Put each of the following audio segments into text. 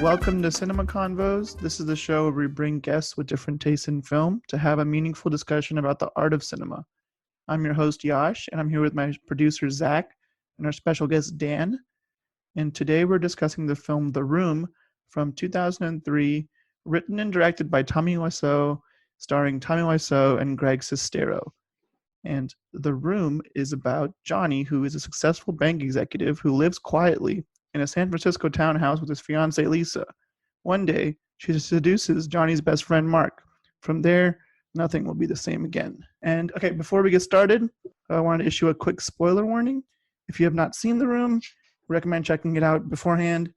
Welcome to Cinema Convos. This is the show where we bring guests with different tastes in film to have a meaningful discussion about the art of cinema. I'm your host, Yash, and I'm here with my producer, Zach, and our special guest, Dan. And today we're discussing the film The Room from 2003, written and directed by Tommy Wiseau, starring Tommy Wiseau and Greg Sestero. And The Room is about Johnny, who is a successful bank executive who lives quietly in a San Francisco townhouse with his fiancée, Lisa. One day, she seduces Johnny's best friend, Mark. From there, nothing will be the same again. And okay, before we get started, I wanted to issue a quick spoiler warning. If you have not seen The Room, I recommend checking it out beforehand.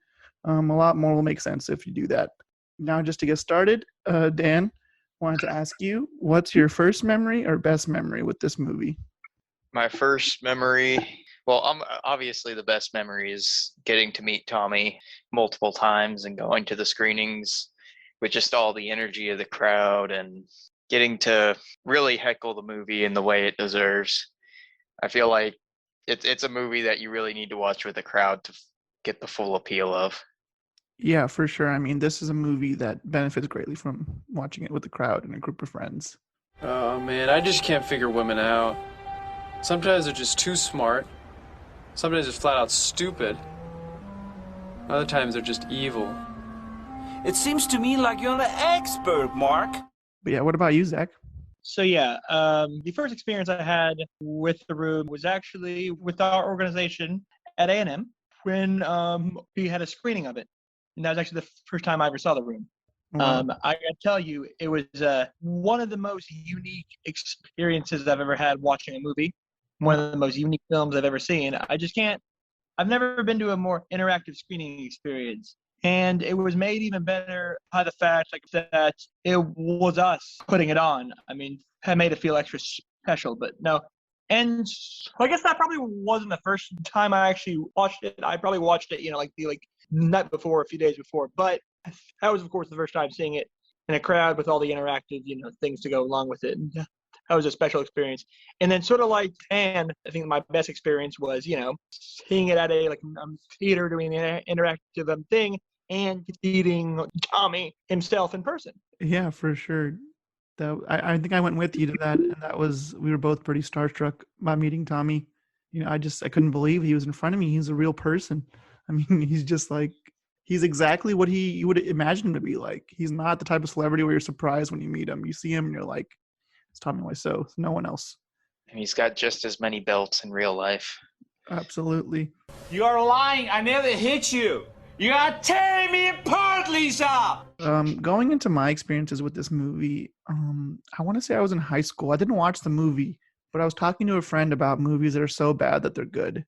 A lot more will make sense if you do that. Now, just to get started, Dan, wanted to ask you, what's your first memory or best memory with this movie? My first memory, obviously the best memory is getting to meet Tommy multiple times and going to the screenings with just all the energy of the crowd and getting to really heckle the movie in the way it deserves. I feel like it's a movie that you really need to watch with a crowd to get the full appeal of. Yeah, for sure. I mean, this is a movie that benefits greatly from watching it with a crowd and a group of friends. Oh man, I just can't figure women out. Sometimes they're just too smart. Sometimes they're flat out stupid. Other times they're just evil. It seems to me like you're an expert, Mark. But yeah, what about you, Zach? So yeah, the first experience I had with The Room was actually with our organization at A&M when we had a screening of it. And that was actually the first time I ever saw The Room. I gotta tell you, it was one of the most unique experiences I've ever had watching a movie. One of the most unique films I've ever seen. I've never been to a more interactive screening experience. And it was made even better by the fact that it was us putting it on. I mean, it made it feel extra special, but no. And I guess that probably wasn't the first time I actually watched it. I probably watched it, the night before, a few days before. But that was, of course, the first time seeing it in a crowd with all the interactive, things to go along with it. And that was a special experience. And then sort of like Dan, I think my best experience was, seeing it at a theater doing an interactive thing and meeting Tommy himself in person. Yeah, for sure. I think I went with you to that, and we were both pretty starstruck by meeting Tommy. I couldn't believe he was in front of me. He's a real person. I mean, he's exactly what you would imagine him to be like. He's not the type of celebrity where you're surprised when you meet him. You see him and you're like, it's Tommy Wiseau. It's no one else. And he's got just as many belts in real life. Absolutely. You are lying. I never hit you. You are tearing me apart, Lisa. Going into my experiences with this movie, I want to say I was in high school. I didn't watch the movie, but I was talking to a friend about movies that are so bad that they're good.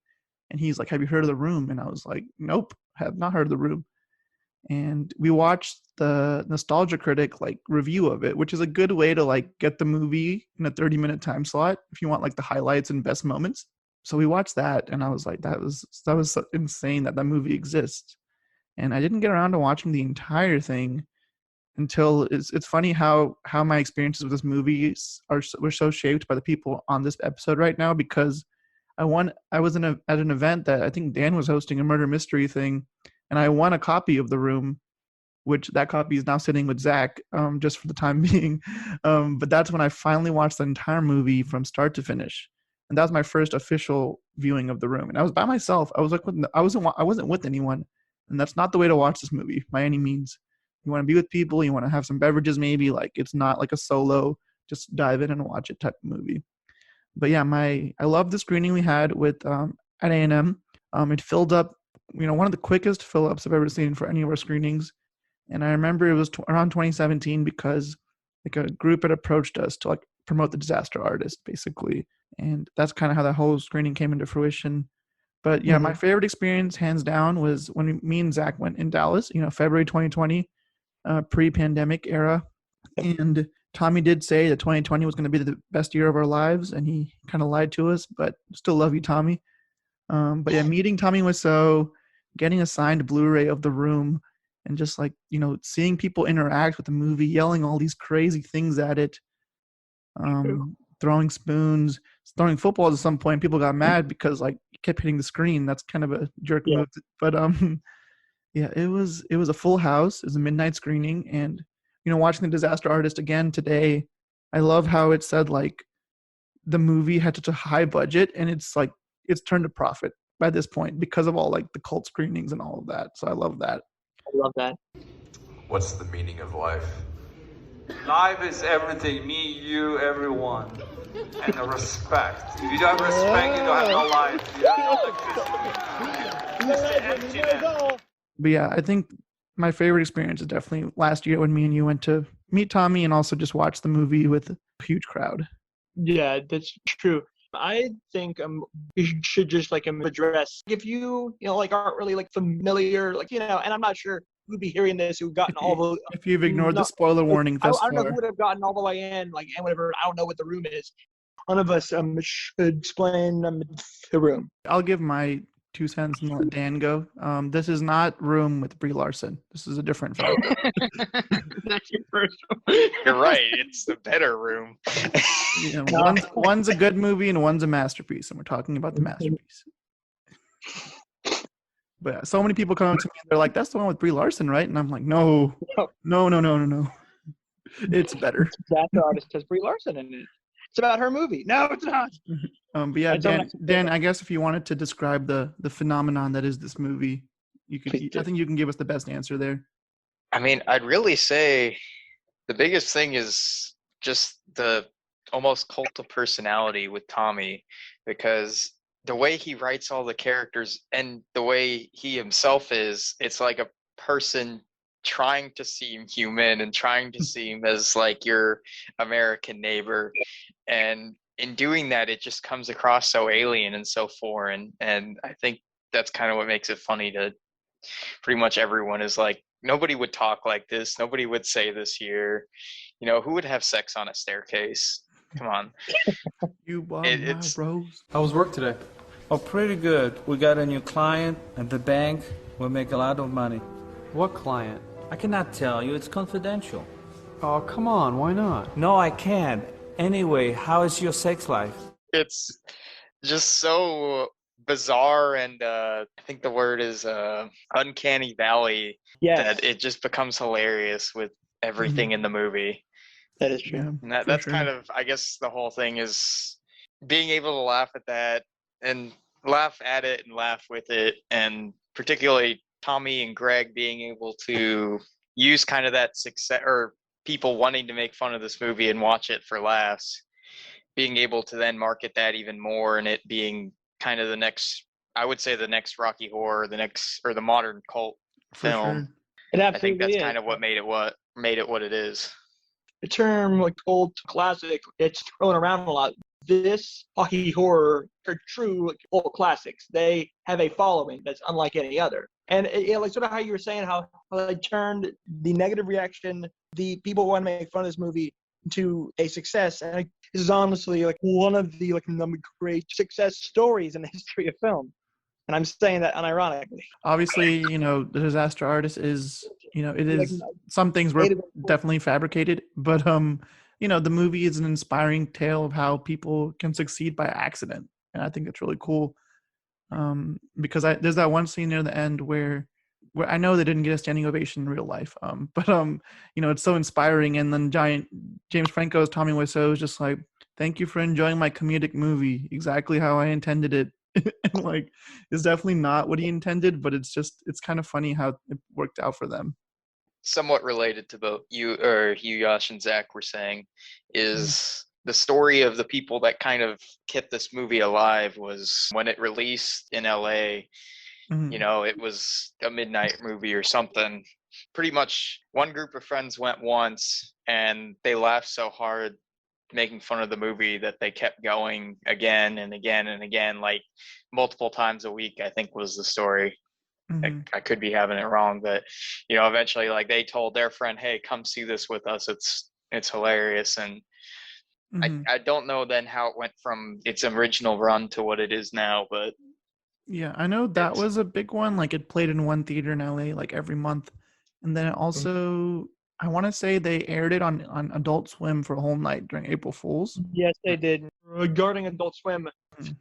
And he's like, have you heard of The Room? And I was like, nope, have not heard of The Room. And we watched the Nostalgia Critic review of it, which is a good way to get the movie in a 30-minute time slot if you want the highlights and best moments. So we watched that, and I was like, that was so insane that movie exists. And I didn't get around to watching the entire thing until it's funny how my experiences with this movie were so shaped by the people on this episode right now, because I was at an event that I think Dan was hosting, a murder mystery thing, and I won a copy of The Room, which that copy is now sitting with Zach, just for the time being. But that's when I finally watched the entire movie from start to finish, and that was my first official viewing of The Room. And I was by myself. I wasn't with anyone, and that's not the way to watch this movie by any means. You want to be with people. You want to have some beverages, maybe. It's not like a solo, just dive in and watch it type of movie. But yeah, I love the screening we had with at A&M. It filled up, one of the quickest fill-ups I've ever seen for any of our screenings. And I remember it was around 2017 because a group had approached us to promote The Disaster Artist, basically. And that's kind of how that whole screening came into fruition. But yeah, My favorite experience, hands down, was when me and Zach went in Dallas, February 2020, pre-pandemic era. And Tommy did say that 2020 was going to be the best year of our lives, and he kind of lied to us, but still love you, Tommy. But yeah, meeting Tommy Wiseau, getting a signed Blu-ray of The Room, and just seeing people interact with the movie, yelling all these crazy things at it, throwing spoons, throwing footballs at some point. People got mad because it kept hitting the screen. That's kind of a jerk move. But Yeah, it was a full house. It was a midnight screening, and watching The Disaster Artist again today, I love how it said like the movie had such a high budget, and it's turned a profit by this point because of all like the cult screenings and all of that. So I love that. I love that. What's the meaning of life? Life is everything, me, you, everyone. And the respect. If you don't have respect, you don't have no life. You don't have emptiness. But yeah, I think my favorite experience is definitely last year when me and you went to meet Tommy and also just watch the movie with a huge crowd. Yeah, that's true. I think we should just like address if you like aren't really like familiar, like and I'm not sure who'd be hearing this who've gotten all the. If you've ignored the spoiler warning thus I don't know far. who would have gotten all the way in, like and whatever. I don't know what the room is. One of us should explain the room. I'll give my 2 cents and let Dan go. This is not Room with Brie Larson. This is a different film. That's your first one. You're right. It's the better Room. One's a good movie and one's a masterpiece, and we're talking about the masterpiece. But yeah, so many people come up to me and they're like, "That's the one with Brie Larson, right?" And I'm like, "No. It's better." That artist has Brie Larson in it. It's about her movie. No, it's not. But yeah, Dan, I guess if you wanted to describe the phenomenon that is this movie, you could. I think you can give us the best answer there. I mean, I'd really say the biggest thing is just the almost cult of personality with Tommy, because the way he writes all the characters and the way he himself is, it's like a person trying to seem human and trying to seem as like your American neighbor. And in doing that, it just comes across so alien and so foreign. And I think that's kind of what makes it funny to pretty much everyone is like, nobody would talk like this. Nobody would say this here. Who would have sex on a staircase? Come on. You bought my rose. How was work today? Oh, pretty good. We got a new client at the bank. We'll make a lot of money. What client? I cannot tell you. It's confidential. Oh, come on. Why not? No, I can't. Anyway, how is your sex life? It's just so bizarre, and I think the word is uncanny valley. Yes. That it just becomes hilarious with everything in the movie. That is true. Yeah, And that's kind of, I guess, the whole thing is being able to laugh at that and laugh at it and laugh with it, and particularly Tommy and Greg being able to use kind of that success, or people wanting to make fun of this movie and watch it for laughs, being able to then market that even more, and it being kind of the next Rocky Horror, the modern cult film. Sure. It absolutely I think that's is. kind of what made it what it is. The term like old classic, it's thrown around a lot. This Rocky Horror are true like, old classics. They have a following that's unlike any other. And like sort of how you were saying how they turned the negative reaction, the people who want to make fun of this movie, into a success. And this is honestly like one of the great success stories in the history of film. And I'm saying that unironically. Obviously, The Disaster Artist is, it is, some things were definitely fabricated, but the movie is an inspiring tale of how people can succeed by accident, and I think it's really cool. Because there's that one scene near the end where I know they didn't get a standing ovation in real life, but it's so inspiring. And then giant James Franco's Tommy Wiseau is just like, "Thank you for enjoying my comedic movie, exactly how I intended it." And like, it's definitely not what he intended, but it's kind of funny how it worked out for them. Somewhat related to both you, Yash, and Zach were saying, is the story of the people that kind of kept this movie alive was when it released in LA. It was a midnight movie or something. Pretty much one group of friends went once and they laughed so hard making fun of the movie that they kept going again and again and again, like multiple times a week, I think was the story. I could be having it wrong, but eventually like they told their friend, "Hey, come see this with us. It's hilarious." And I don't know then how it went from its original run to what it is now, but yeah, I know that was a big one. Like it played in one theater in LA like every month, and then it also I want to say they aired it on Adult Swim for a whole night during April Fools. Yes, they did. Regarding Adult Swim,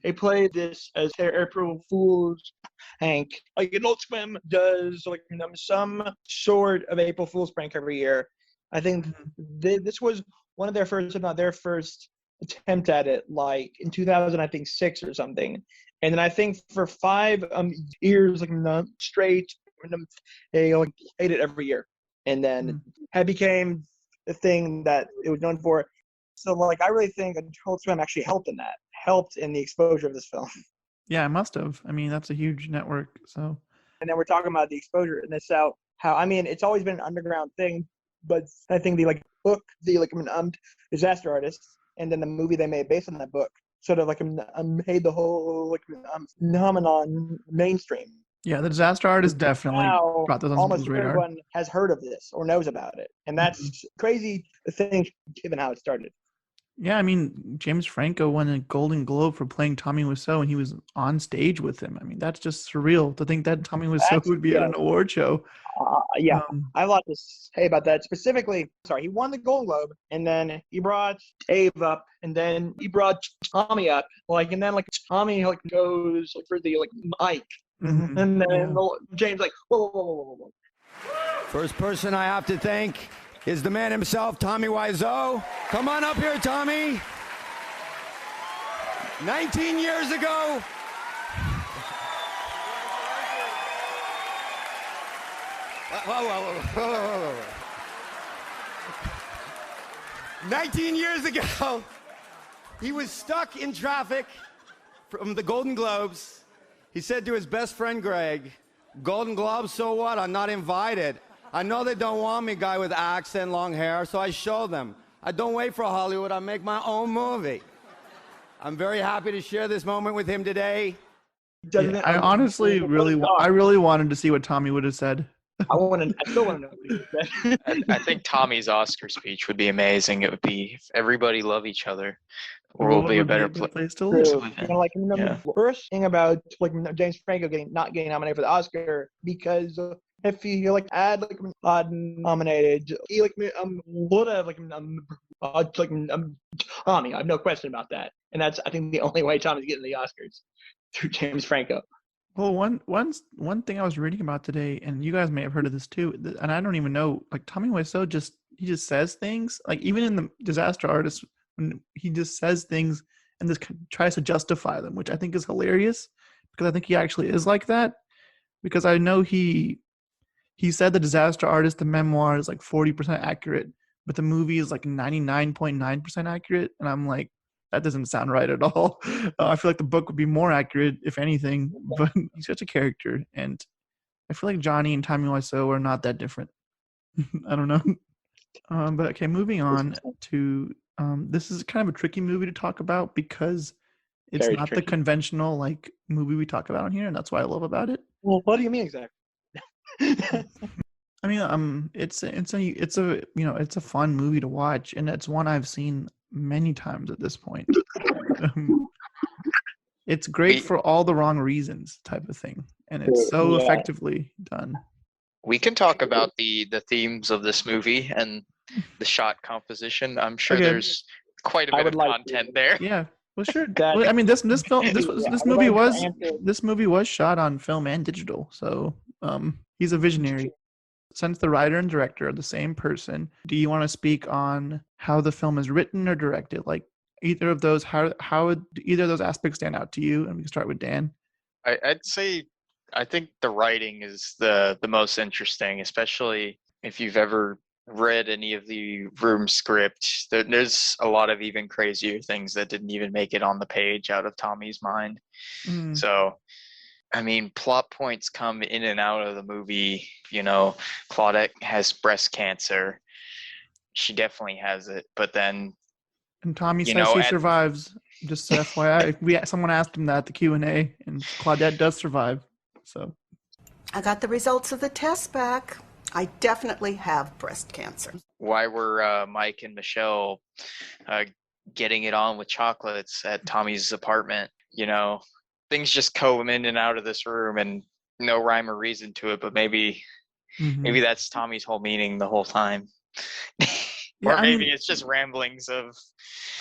They played this as their April Fool's prank. Like Adult Swim does like some sort of April Fool's prank every year. I think this was one of their first, if not their first, attempt at it, like in 2006 or something. And then I think for 5 years, like straight, they like played it every year, and then it became the thing that it was known for. So like I really think Adult Swim actually helped in the exposure of this film. Yeah, it must have. I mean, that's a huge network. So. And then we're talking about the exposure and this out. How I mean, it's always been an underground thing, but I think the book, the Disaster Artist, and then the movie they made based on that book sort of made the whole phenomenon mainstream. Yeah, the Disaster Artist definitely now, brought those on almost people's radar. everyone has heard of this or knows about it, and that's crazy to think given how it started. Yeah, I mean, James Franco won a Golden Globe for playing Tommy Wiseau, and he was on stage with him. I mean, that's just surreal to think that Tommy Wiseau would be at an award show. Yeah, I have a lot to say about that. Specifically, he won the Golden Globe, and then he brought Dave up, and then he brought Tommy up, and then Tommy goes for the mic, and then James whoa. First person I have to thank is the man himself, Tommy Wiseau. Come on up here, Tommy. 19 years ago. Whoa. 19 years ago, he was stuck in traffic from the Golden Globes. He said to his best friend, Greg, Golden Globes, so what? I'm not invited. I know they don't want me, guy with accent, long hair, so I show them. I don't wait for Hollywood. I make my own movie. I'm very happy to share this moment with him today. Yeah, I honestly really wanted to see what Tommy would have said. I still want to know what he said. I think Tommy's Oscar speech would be amazing. It would be, if everybody love each other, the world will be a better place to live. First thing about James Franco not getting nominated for the Oscar, because if he had nominated, he would have Tommy. I have no question about that, and that's I think the only way Tommy's getting the Oscars through James Franco. Well, one thing I was reading about today, and you guys may have heard of this too, and I don't even know. Tommy Wiseau just says things. Even in the Disaster Artist, when he just says things and just tries to justify them, which I think is hilarious because I think he actually is like that. Because I know he said the Disaster Artist, the memoir, is 40% accurate, but the movie is 99.9% accurate, and I'm like, that doesn't sound right at all. I feel like the book would be more accurate, if anything, but he's such a character. And I feel like Johnny and Tommy Wiseau are not that different. I don't know. But okay, moving on to, this is kind of a tricky movie to talk about because it's not the conventional movie we talk about on here, and that's what I love about it. Well, what do you mean exactly? I mean, it's a fun movie to watch, and it's one I've seen many times at this point. It's great for all the wrong reasons type of thing, and it's so effectively done. We can talk about the themes of this movie and the shot composition. I'm sure there's quite a bit of content there. Yeah, well, sure. I mean, this movie was shot on film and digital, so he's a visionary. Since the writer and director are the same person, do you want to speak on how the film is written or directed? Either of those, how would either of those aspects stand out to you? And we can start with Dan. I'd say I think the writing is the most interesting, especially if you've ever read any of the Room script. There's a lot of even crazier things that didn't even make it on the page out of Tommy's mind. So I mean, plot points come in and out of the movie. Claudette has breast cancer. She definitely has it. But then... And Tommy says she survives. Just FYI. Someone asked him that at the Q&A, and Claudette does survive. So I got the results of the test back. I definitely have breast cancer. Why were Mike and Michelle getting it on with chocolates at Tommy's apartment? Things just come in and out of this room and no rhyme or reason to it, but maybe that's Tommy's whole meaning the whole time. Or maybe it's just ramblings of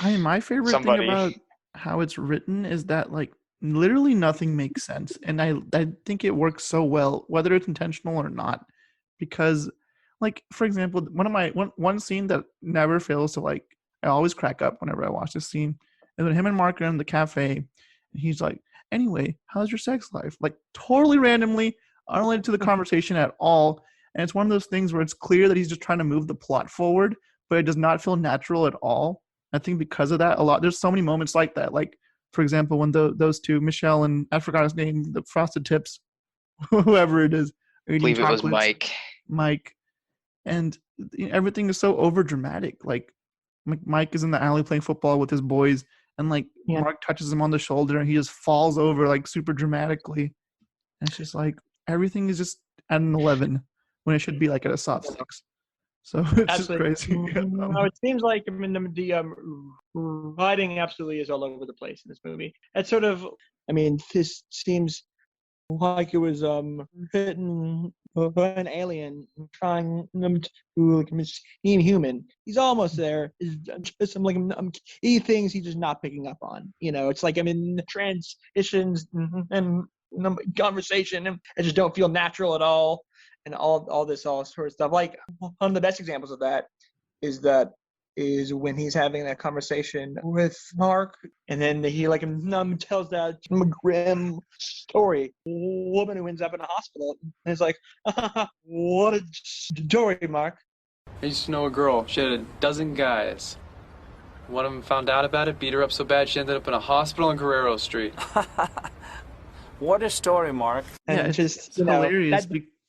my favorite somebody. Thing about how it's written is that like literally nothing makes sense, and I think it works so well, whether it's intentional or not, because like for example, one scene that never fails to like I always crack up whenever I watch this scene is when him and Mark are in the cafe, and he's like, "Anyway, how's your sex life?" Like totally randomly, unrelated to the conversation at all, and it's one of those things where it's clear that he's just trying to move the plot forward, but it does not feel natural at all. I think because of that, there's so many moments like that. Like, for example, when those two, Michelle and I forgot his name, the Frosted Tips, whoever it is, are I eating believe it was chocolates. Mike, and everything is so over dramatic. Like, Mike is in the alley playing football with his boys, and like Mark touches him on the shoulder, and he just falls over like super dramatically. And it's just like everything is just at an 11 when it should be like at a soft 6. So it's Absolutely. just crazy. No, it seems like I mean, the writing absolutely is all over the place in this movie. It's sort of, I mean, this seems like it was written by an alien trying to seem human. He's almost there. It's like he thinks he's just not picking up on. You know, it's like I mean, transitions and conversation and I just don't feel natural at all. And all this all sort of stuff. Like one of the best examples of that is when he's having that conversation with Mark, and then he like tells that grim story. Woman who ends up in a hospital, and it's like, what a story, Mark. I used to know a girl. She had a dozen guys. One of them found out about it, beat her up so bad she ended up in a hospital on Guerrero Street. What a story, Mark. And yeah, it's just it's hilarious.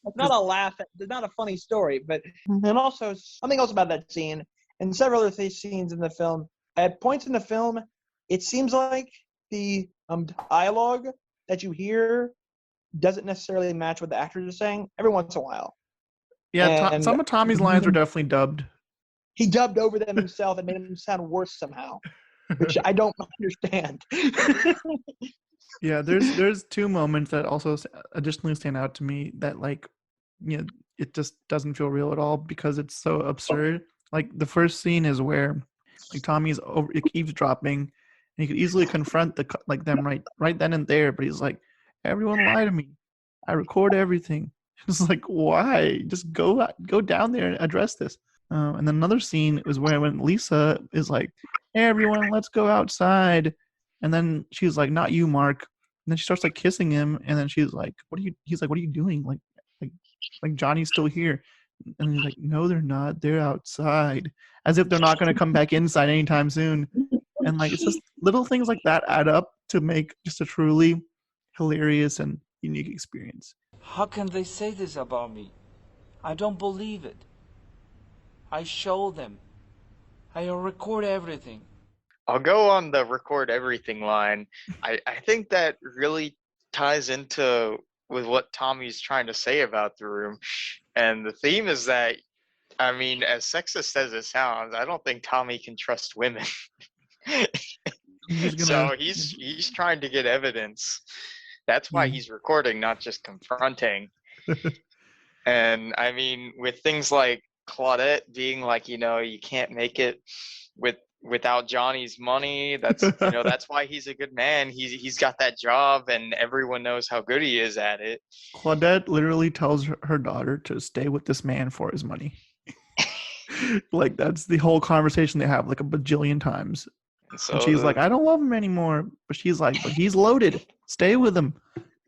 It's not a laugh. It's not a funny story, but and also something else about that scene and several other scenes in the film. At points in the film, it seems like the dialogue that you hear doesn't necessarily match what the actors are saying every once in a while. Yeah, some of Tommy's lines were definitely dubbed. He dubbed over them himself and made them sound worse somehow, which I don't understand. Yeah, there's two moments that also additionally stand out to me that like, you know, it just doesn't feel real at all because it's so absurd. Like the first scene is where like Tommy's eavesdropping, and he could easily confront them right then and there, but he's like, everyone lie to me. I record everything. It's like, why? Just go down there and address this. And then another scene is where when Lisa is like, hey, everyone, let's go outside. And then she's like, not you, Mark. And then she starts like kissing him. And then she's like, he's like, what are you doing? Like Johnny's still here. And he's like, no, they're not. They're outside. As if they're not going to come back inside anytime soon. And like, it's just little things like that add up to make just a truly hilarious and unique experience. How can they say this about me? I don't believe it. I show them. I record everything. I'll go on the record everything line. I think that really ties into with what Tommy's trying to say about the room. And the theme is that, I mean, as sexist as it sounds, I don't think Tommy can trust women. So he's trying to get evidence. That's why he's recording, not just confronting. And I mean, with things like Claudette being like, you know, you can't make it without Johnny's money. That's that's why he's a good man. He's got that job, and everyone knows how good he is at it. Claudette literally tells her daughter to stay with this man for his money. Like that's the whole conversation they have like a bajillion times. And she's like, I don't love him anymore. But she's like, but he's loaded. Stay with him.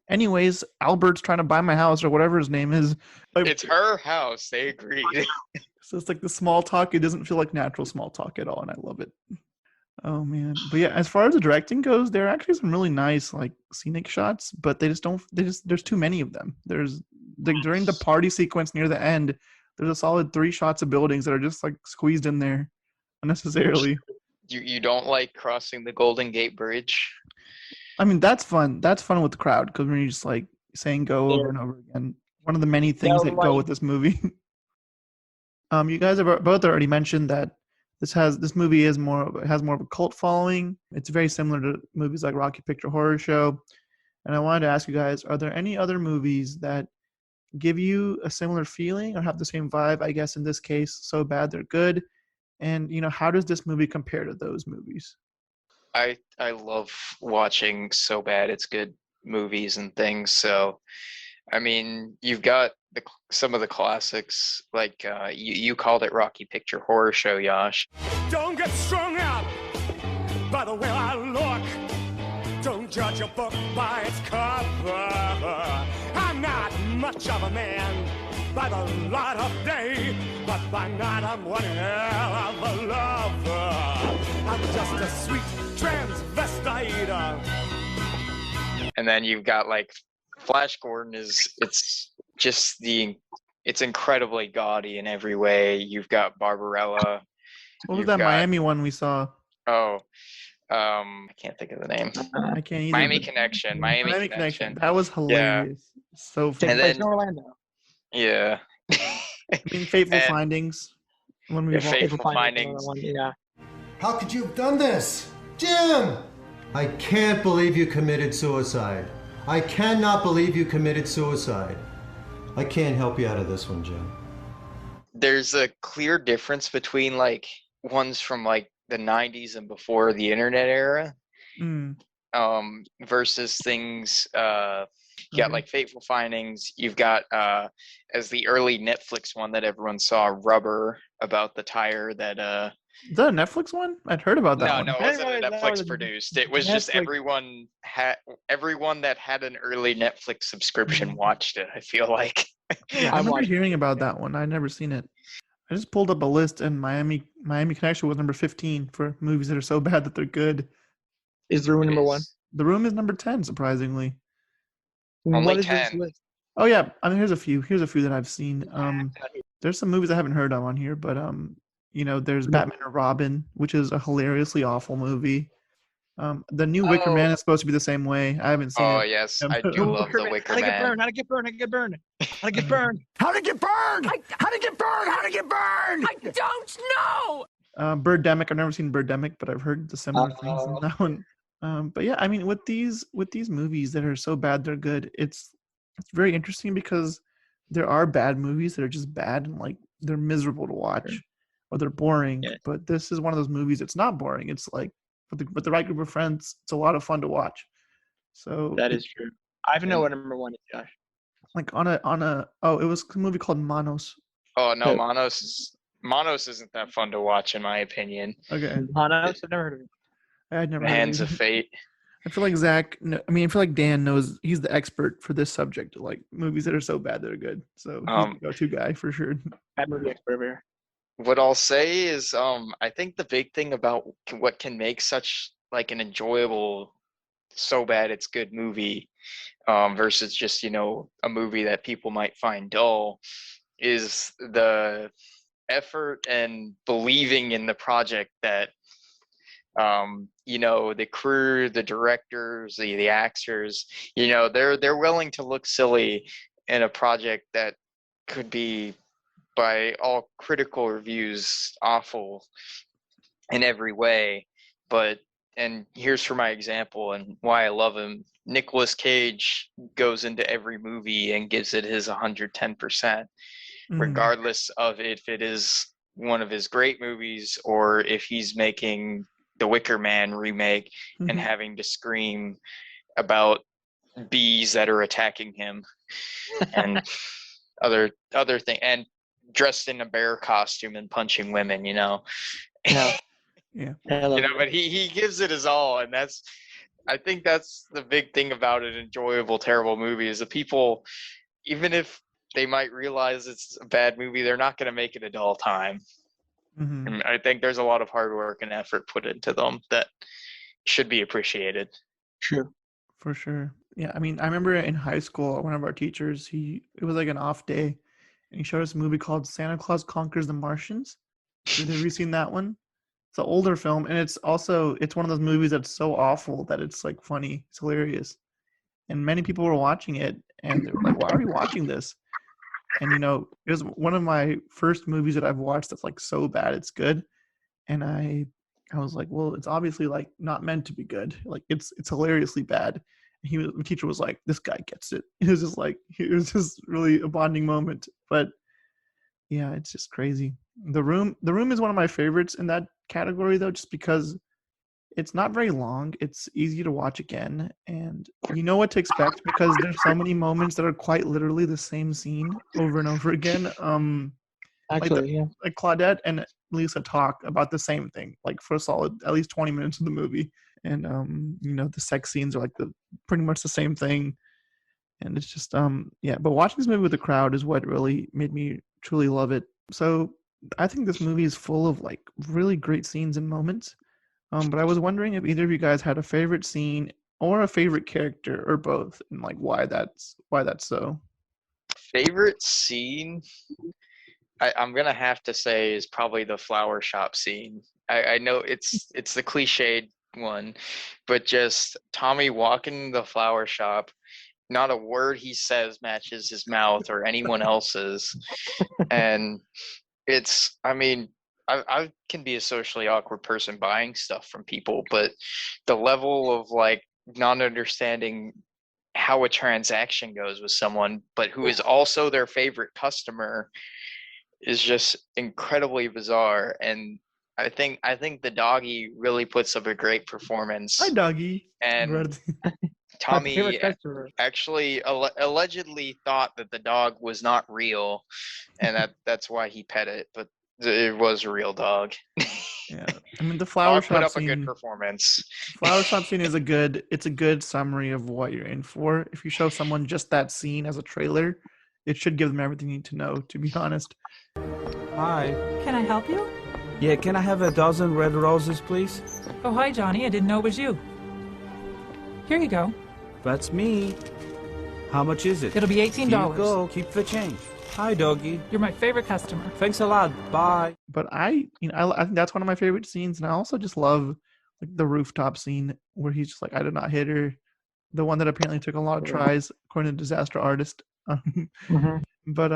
Anyways, Albert's trying to buy my house or whatever his name is. It's her house. They agreed. So it's like the small talk. It doesn't feel like natural small talk at all. And I love it. Oh, man. But yeah, as far as the directing goes, there are actually some really nice like scenic shots, but there's too many of them. There's during the party sequence near the end, there's a solid 3 shots of buildings that are just like squeezed in there unnecessarily. You don't like crossing the Golden Gate Bridge? I mean, that's fun. That's fun with the crowd because when you're just like saying go over and over again. One of the many things that go with this movie. You guys have both already mentioned that this movie has more of a cult following. It's very similar to movies like Rocky Picture Horror Show. And I wanted to ask you guys, are there any other movies that give you a similar feeling or have the same vibe? I guess in this case, so bad they're good. And, you know, how does this movie compare to those movies? I love watching so bad it's good movies and things. So I mean, you've got some of the classics, like you called it Rocky Picture Horror Show, Yash. Don't get strung out by the way I look. Don't judge a book by its cover. I'm not much of a man by the light of day, but by night I'm one hell of a lover. I'm just a sweet transvestite. And then you've got like Flash Gordon it's incredibly gaudy in every way. You've got Barbarella. What was that Miami one we saw? Oh, I can't think of the name. I can't either. Miami Connection. Miami Connection. That was hilarious. Yeah. So funny. And then, in Orlando. Yeah. I mean, Fateful Findings. When we Fateful Findings. Yeah. How could you have done this? Jim! I can't believe you committed suicide. I cannot believe you committed suicide. I can't help you out of this one, Jim. There's a clear difference between like ones from like the 90s and before the internet era, versus things you got like Fateful Findings. You've got as the early Netflix one that everyone saw, Rubber, about the tire that Is that a Netflix one? I'd heard about that one. No, it wasn't a Netflix produced. It was just everyone that had an early Netflix subscription watched it, I feel like. Yeah, I remember hearing about that one. I'd never seen it. I just pulled up a list, and Miami Connection was number 15 for movies that are so bad that they're good. Is The Room number 1? The Room is number 10, surprisingly. Only 10. Oh yeah, I mean, here's a few that I've seen. There's some movies I haven't heard of on here, but you know, there's Batman and Robin, which is a hilariously awful movie. The new Wicker Man is supposed to be the same way. I haven't seen it. Oh yes, I do love the Wicker Man. How to get burned? How to get burned? How to get burned? How to get burned? How to get burned? How to get burned? I don't know. Birdemic. I've never seen Birdemic, but I've heard the similar things in that one. But yeah, I mean, with these movies that are so bad they're good, it's very interesting because there are bad movies that are just bad and like they're miserable to watch or they're boring. Yeah. But this is one of those movies. It's not boring. It's like with the right group of friends, it's a lot of fun to watch. So that is true. I even know what number 1 is, Josh. Like it was a movie called Manos. Oh no, Manos isn't that fun to watch in my opinion. Okay. Manos, I've never heard of it. I'd never Hands of Fate. I feel like I feel like Dan knows. He's the expert for this subject, like movies that are so bad that are good. So he's the go-to guy for sure. Bad movie expert over here. What I'll say is, I think the big thing about what can make such like an enjoyable, so bad it's good movie, versus just, you know, a movie that people might find dull, is the effort and believing in the project that, you know, the crew, the directors, the actors, you know, they're willing to look silly in a project that could be, by all critical reviews, awful in every way. And here's for my example and why I love him. Nicolas Cage goes into every movie and gives it his 110%, regardless of if it is one of his great movies or if he's making the Wicker Man remake and having to scream about bees that are attacking him and other thing, and dressed in a bear costume and punching women, you know. Yeah. You know, but he gives it his all, and I think that's the big thing about an enjoyable, terrible movie is the people, even if they might realize it's a bad movie, they're not going to make it a dull time. And I think there's a lot of hard work and effort put into them that should be appreciated. True. For sure. Yeah, I mean, I remember in high school, one of our teachers, it was like an off day, and he showed us a movie called Santa Claus Conquers the Martians. Have you seen that one? It's an older film, and it's one of those movies that's so awful that it's like funny. It's hilarious. And many people were watching it, and they were like, why are we watching this? And, you know, it was one of my first movies that I've watched that's like so bad it's good. And I was like, well, it's obviously like not meant to be good. Like it's hilariously bad. And the teacher was like, this guy gets it. It was just really a bonding moment. But yeah, it's just crazy. The Room is one of my favorites in that category though, just because it's not very long. It's easy to watch again, and you know what to expect because there's so many moments that are quite literally the same scene over and over again. Actually, like Claudette and Lisa talk about the same thing, like for a solid at least 20 minutes of the movie, and the sex scenes are like pretty much the same thing, and it's just But watching this movie with the crowd is what really made me truly love it. So I think this movie is full of like really great scenes and moments. But I was wondering if either of you guys had a favorite scene or a favorite character or both, and like why that's so. Favorite scene, I'm gonna have to say, is probably the flower shop scene. I know it's the cliched one, but just Tommy walking the flower shop, not a word he says matches his mouth or anyone else's, and I can be a socially awkward person buying stuff from people, but the level of like not understanding how a transaction goes with someone, but who is also their favorite customer, is just incredibly bizarre. And I think the doggy really puts up a great performance. Hi, doggy. And Tommy actually allegedly thought that the dog was not real, and that's why he pet it, but it was a real dog. Yeah, I mean the flower shop put up scene, a good performance. Flower shop scene is a good summary of what you're in for. If you show someone just that scene as a trailer, it should give them everything you need to know, to be honest. Hi. Can I help you? Yeah, can I have a dozen red roses, please? Oh, hi, Johnny. I didn't know it was you. Here you go. That's me. How much is it? It'll be $18. Here you go. Keep the change. Hi, doggy. You're my favorite customer. Thanks a lot. Bye. But I think that's one of my favorite scenes, and I also just love like the rooftop scene where he's just like, I did not hit her. The one that apparently took a lot of tries, according to Disaster Artist. But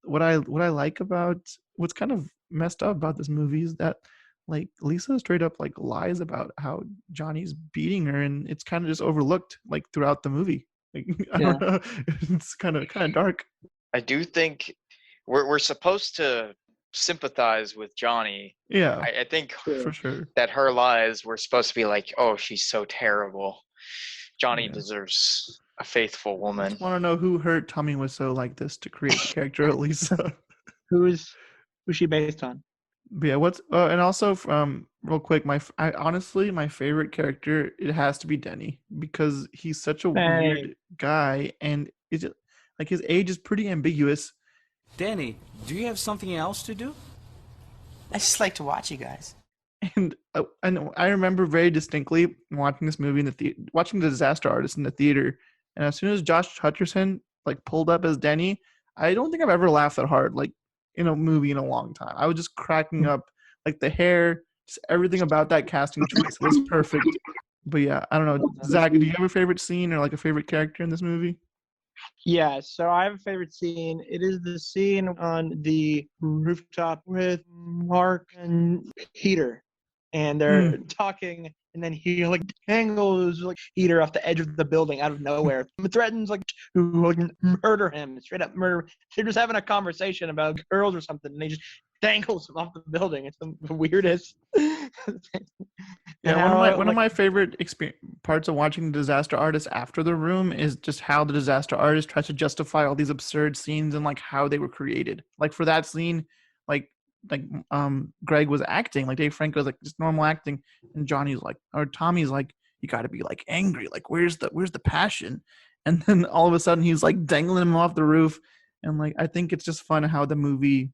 what I like about what's kind of messed up about this movie is that like Lisa straight up like lies about how Johnny's beating her, and it's kind of just overlooked like throughout the movie. Like I don't know, it's kind of dark. I do think we're supposed to sympathize with Johnny. Yeah, I think for sure that her lies were supposed to be like, oh, she's so terrible. Johnny deserves a faithful woman. I want to know who hurt Tommy was so like this to create the character of Lisa. Who's she based on? But yeah, and also real quick, honestly my favorite character, it has to be Denny, because he's such a weird guy, and it's just, like his age is pretty ambiguous. Danny, do you have something else to do? I just like to watch you guys. And I remember very distinctly watching this movie watching The Disaster Artist in the theater, and as soon as Josh Hutcherson like pulled up as Denny, I don't think I've ever laughed that hard like in a movie in a long time. I was just cracking up, like the hair, just everything about that casting choice was perfect. But yeah, I don't know, Zach, do you have a favorite scene or like a favorite character in this movie? Yeah, so I have a favorite scene. It is the scene on the rooftop with Mark and Peter, and they're talking, and then he like tangles like Peter off the edge of the building out of nowhere. Threatens like to murder him, straight up murder. They're just having a conversation about girls or something, and they just dangles him off the building. It's the weirdest. Yeah, one of my favorite parts of watching Disaster Artist after The Room is just how the Disaster Artist tries to justify all these absurd scenes and like how they were created. Like for that scene, like Greg was acting, like Dave Franco was like just normal acting, and Johnny's like, or Tommy's like, you got to be like angry, like where's the passion? And then all of a sudden he's like dangling him off the roof, and like I think it's just fun how the movie.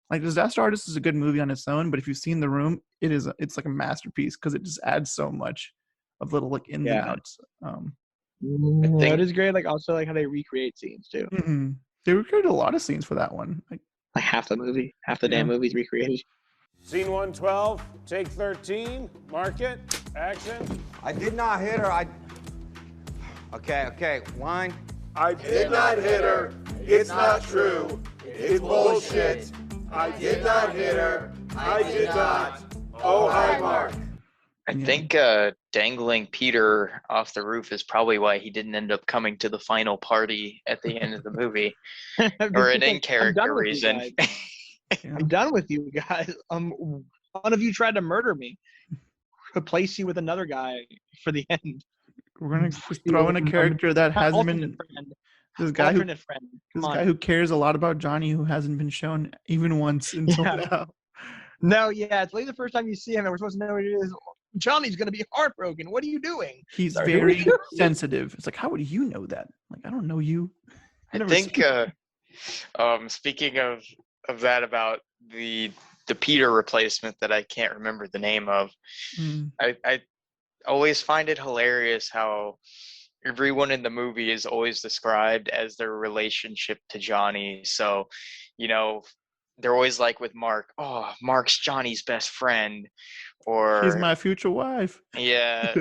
Like Disaster Artist is a good movie on its own, but if you've seen The Room, it's like a masterpiece because it just adds so much of little like ins and outs. It is great. Like also like how they recreate scenes too. Mm-hmm. They recreated a lot of scenes for that one. Like half the movie, half the damn movie's recreated. Scene 112, take 13, mark it, action. I did not hit her. Okay, one. I did not hit her. It's not true. It's bullshit. I did not hit her. I did not. Oh, hi, Mark. I think dangling Peter off the roof is probably why he didn't end up coming to the final party at the end of the movie, or an in-character reason. I'm done with you guys. One of you tried to murder me. replace you with another guy for the end. We're gonna just throw in a character that hasn't been this guy alternate friend. Come this on. guy who cares a lot about Johnny, who hasn't been shown even once until Yeah. now. No, yeah, it's like the first time you see him, and we're supposed to know what it is. Johnny's gonna be heartbroken. What are you doing? He's Sorry, who are very you? sensitive. It's like, how would you know that? Like, I don't know you. I never think seen speaking of that about the Peter replacement that I can't remember the name of, Mm. I always find it hilarious how everyone in the movie is always described as their relationship to Johnny. So, you know, they're always like with Mark, oh, Mark's Johnny's best friend, or She's my future wife. yeah.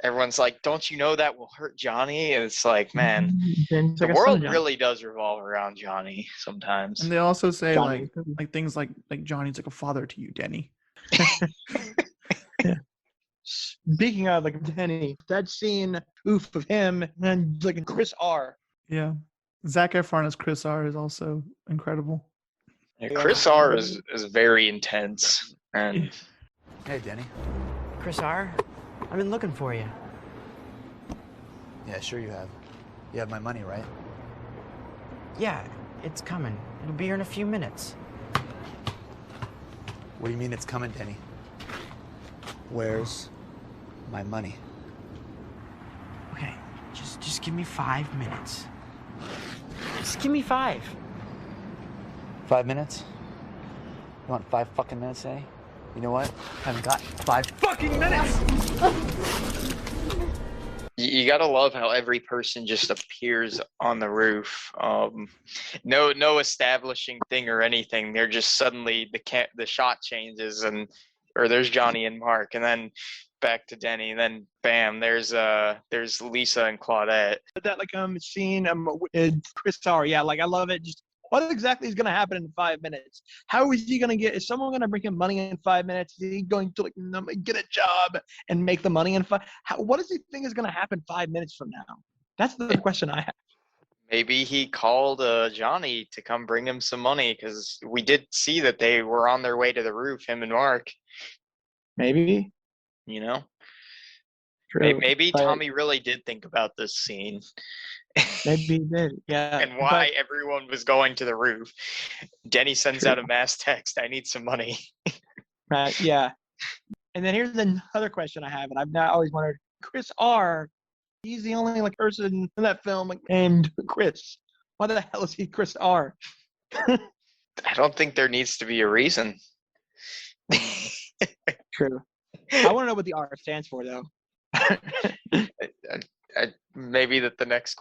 Everyone's like, don't you know that will hurt Johnny? And it's like, man, Then it's the like a son world of Johnny. really does revolve around Johnny sometimes. And they also say Johnny. like things like Johnny's like a father to you, Denny. Speaking of like Denny, that scene, oof of him and like Chris R. Yeah. Zac Efron as Chris R is also incredible. Yeah, Chris R is very intense. And Hey, Denny. Chris R., I've been looking for you. Yeah, sure you have. You have my money, right? Yeah, it's coming. It'll be here in a few minutes. What do you mean it's coming, Denny? Where's my money? Okay, just give me 5 minutes. Just give me 5. 5 minutes? You want 5 fucking minutes, Denny? You know what? I haven't got 5 fucking minutes! you gotta love how every person just appears on the roof. No establishing thing or anything. They're just suddenly the shot changes or there's Johnny and Mark, and then back to Denny, and then bam, there's Lisa and Claudette. That scene with Chris R. Yeah, like I love it. Just what exactly is going to happen in 5 minutes? How is he going to get? Is someone going to bring him money in 5 minutes? Is he going to get a job and make the money in 5? What does he think is going to happen 5 minutes from now? That's the question I have. Maybe he called Johnny to come bring him some money, because we did see that they were on their way to the roof, him and Mark. Maybe. You know? True, Maybe but- Tommy really did think about this scene. Maybe he did, yeah. And why everyone was going to the roof. Denny sends out a mass text, I need some money. Right, yeah. And then here's another question I have, and I've not always wondered, Chris R., he's the only person in that film named Chris. Why the hell is he Chris R.? I don't think there needs to be a reason. True. I want to know what the R stands for, though. Maybe that the next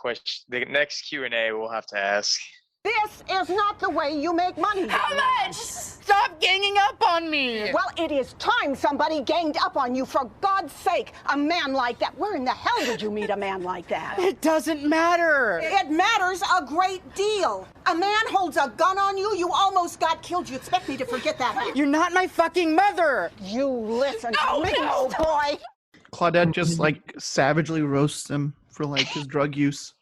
Q&A we'll have to ask. This is not the way you make money. How much? Stop ganging up on me. Well, it is time somebody ganged up on you, for God's sake. A man like that. Where in the hell did you meet a man like that? It doesn't matter. It matters a great deal. A man holds a gun on you, you almost got killed. You expect me to forget that, huh? You're not my fucking mother. You listen to me, boy. Claudette just savagely roasts him for his drug use.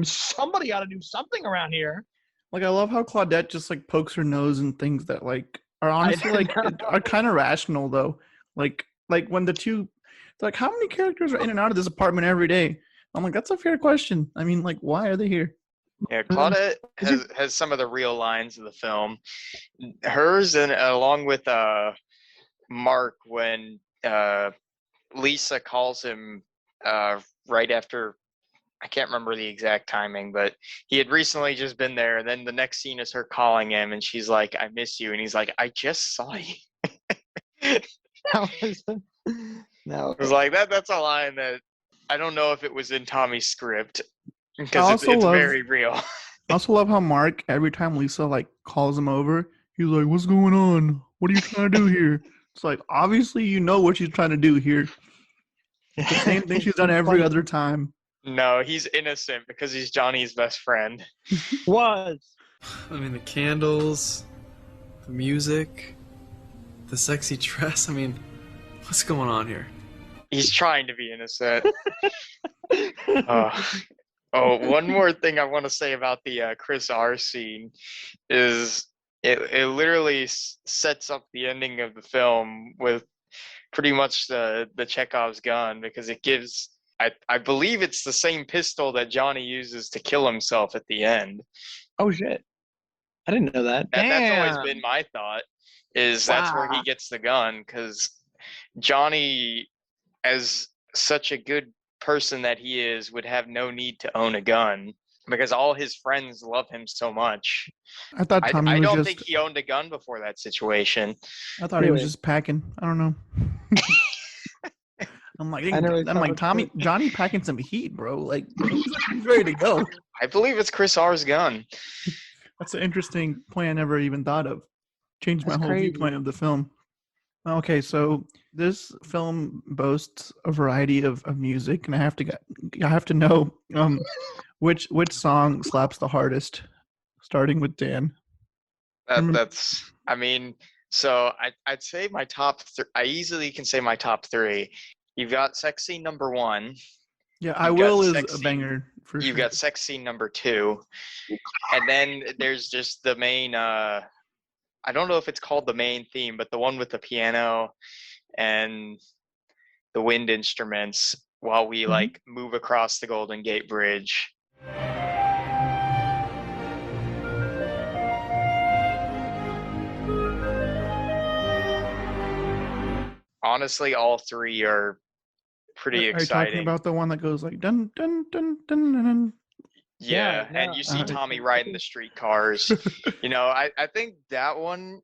Somebody ought to do something around here. I love how Claudette just pokes her nose in things that are honestly are kind of rational though. Like when the two, how many characters are in and out of this apartment every day? I'm like, that's a fair question. I mean, why are they here? Yeah, Claudette has some of the real lines of the film. Hers, and along with Mark, when Lisa calls him right after, I can't remember the exact timing, but he had recently just been there, and then the next scene is her calling him, and she's like, I miss you, and he's like, I just saw you. No. It was like, that's a line that I don't know if it was in Tommy's script, because it's very real. I also love how Mark, every time Lisa calls him over, he's like, what's going on? What are you trying to do here? It's like, obviously you know what she's trying to do here. It's the same thing she's done every other time. No, he's innocent because he's Johnny's best friend. Was. I mean, the candles, the music, the sexy dress. I mean, what's going on here? He's trying to be innocent. One more thing I want to say about the Chris R scene is it literally sets up the ending of the film with pretty much the Chekhov's gun, because it gives. I believe it's the same pistol that Johnny uses to kill himself at the end. Oh shit! I didn't know that. That's always been my thought. That's where he Wow. gets the gun, because Johnny, as such a good person that he is, would have no need to own a gun because all his friends love him so much. I thought Tommy I was don't just. think he owned a gun before that situation. I thought he was Really? just packing. I don't know. I'm like, I never thought Tommy, Johnny packing some heat, bro. Like, he's ready to go. I believe it's Chris R's gun. That's an interesting point I never even thought of. Changed my That's whole crazy. viewpoint of the film. Okay, so this film boasts a variety of music, and I have to know which song slaps the hardest, starting with Dan. That's. I mean, so I'd say my top. I easily can say my top three. You've got sex scene number 1. Yeah, I You've got Will is sex a scene- banger for You've sure. got sex scene number 2, and then there's just the main. I don't know if it's called the main theme, but the one with the piano and the wind instruments while we like move across the Golden Gate Bridge. Honestly, all three are pretty Are you exciting. talking about the one that goes like dun dun dun dun dun? Dun? Yeah, Yeah, and you see yeah. Tommy riding the streetcars. I think that one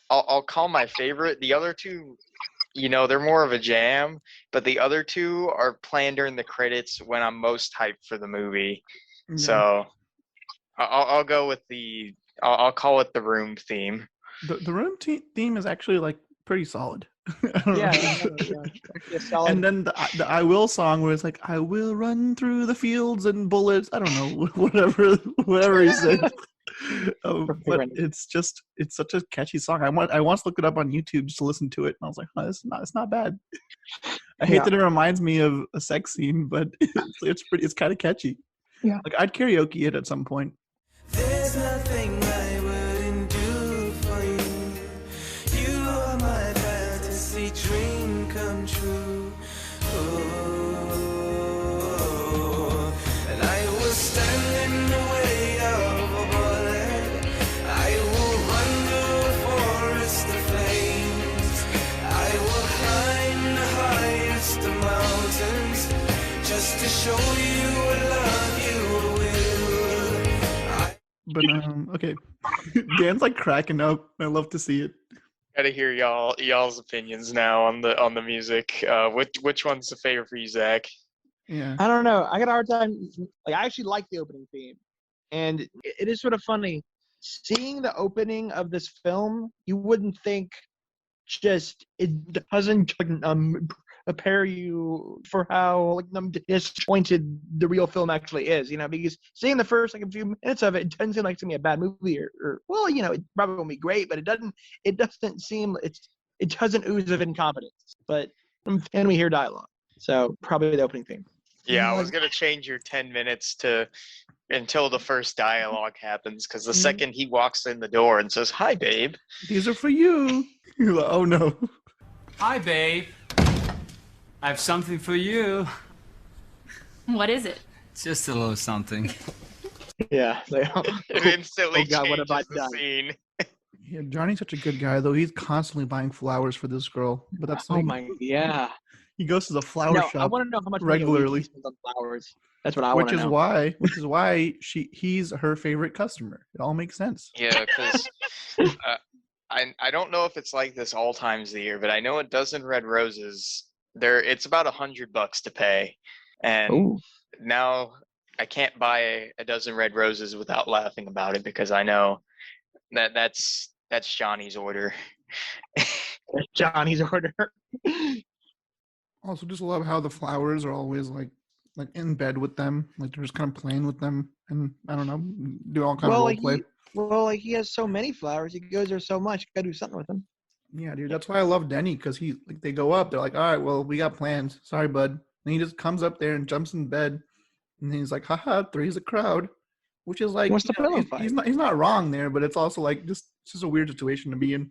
I'll call my favorite. The other two, they're more of a jam, but the other two are playing during the credits when I'm most hyped for the movie. Yeah. So I'll go with I'll call it the Room theme. The room theme is actually like pretty solid. I don't Yeah, know. yeah, solid. And then the I Will song where it's like I will run through the fields and bullets. I don't know whatever he says. But it's such a catchy song. I once looked it up on YouTube just to listen to it, and I was like, oh, it's not bad. I hate that it reminds me of a sex scene, but it's kind of catchy. Yeah. Like I'd karaoke it at some point. There's nothing I wouldn't do for you. You are my fantasy dream come true. Oh, and I will stand in the way of a bullet. I will run through a forest of flames. I will climb the highest of mountains just to show you I love you will. But okay, Dan's like cracking up. I love to see it. Gotta hear y'all's opinions now on the music. Which one's the favorite for you, Zach? Yeah. I don't know. I got a hard time. Like, I actually like the opening theme, and it is sort of funny seeing the opening of this film. You wouldn't think it doesn't prepare you for how disjointed the real film actually is. Because seeing the first few minutes of it doesn't seem like to me a bad movie, or well, it probably won't be great, but it doesn't seem it doesn't ooze of incompetence. But and we hear dialogue, so probably the opening theme. Yeah, I was gonna change your 10 minutes until the first dialogue happens, because the second he walks in the door and says, "Hi, babe," These are for you. You're like, oh no. Hi, babe. I have something for you. What is it? Just a little something. Yeah. It instantly Oh, God, what have I changes the done? scene. Yeah, Johnny's such a good guy though. He's constantly buying flowers for this girl. But that's like, Oh my, yeah. he goes to the flower No, I shop want to know how much money a week regularly. he spends on flowers. That's what I want Which to is know. why he's her favorite customer. It all makes sense. Yeah, because I don't know if it's like this all times of the year, but I know a dozen red roses. It's about $100 to pay, and Ooh. now I can't buy a dozen red roses without laughing about it, because I know that's Johnny's order. Johnny's order. Also, just love how the flowers are always like in bed with them. Like they're just kind of playing with them, and I don't know, do all kind of role play. He has so many flowers. He goes there so much. Gotta do something with them. Yeah, dude, that's why I love Denny, because they go up. They're like, all right, well, we got plans. Sorry, bud. And he just comes up there and jumps in bed, and he's like, haha, three's a crowd, which is like, What's the pillow he's fight? not wrong there, but it's also like just a weird situation to be in.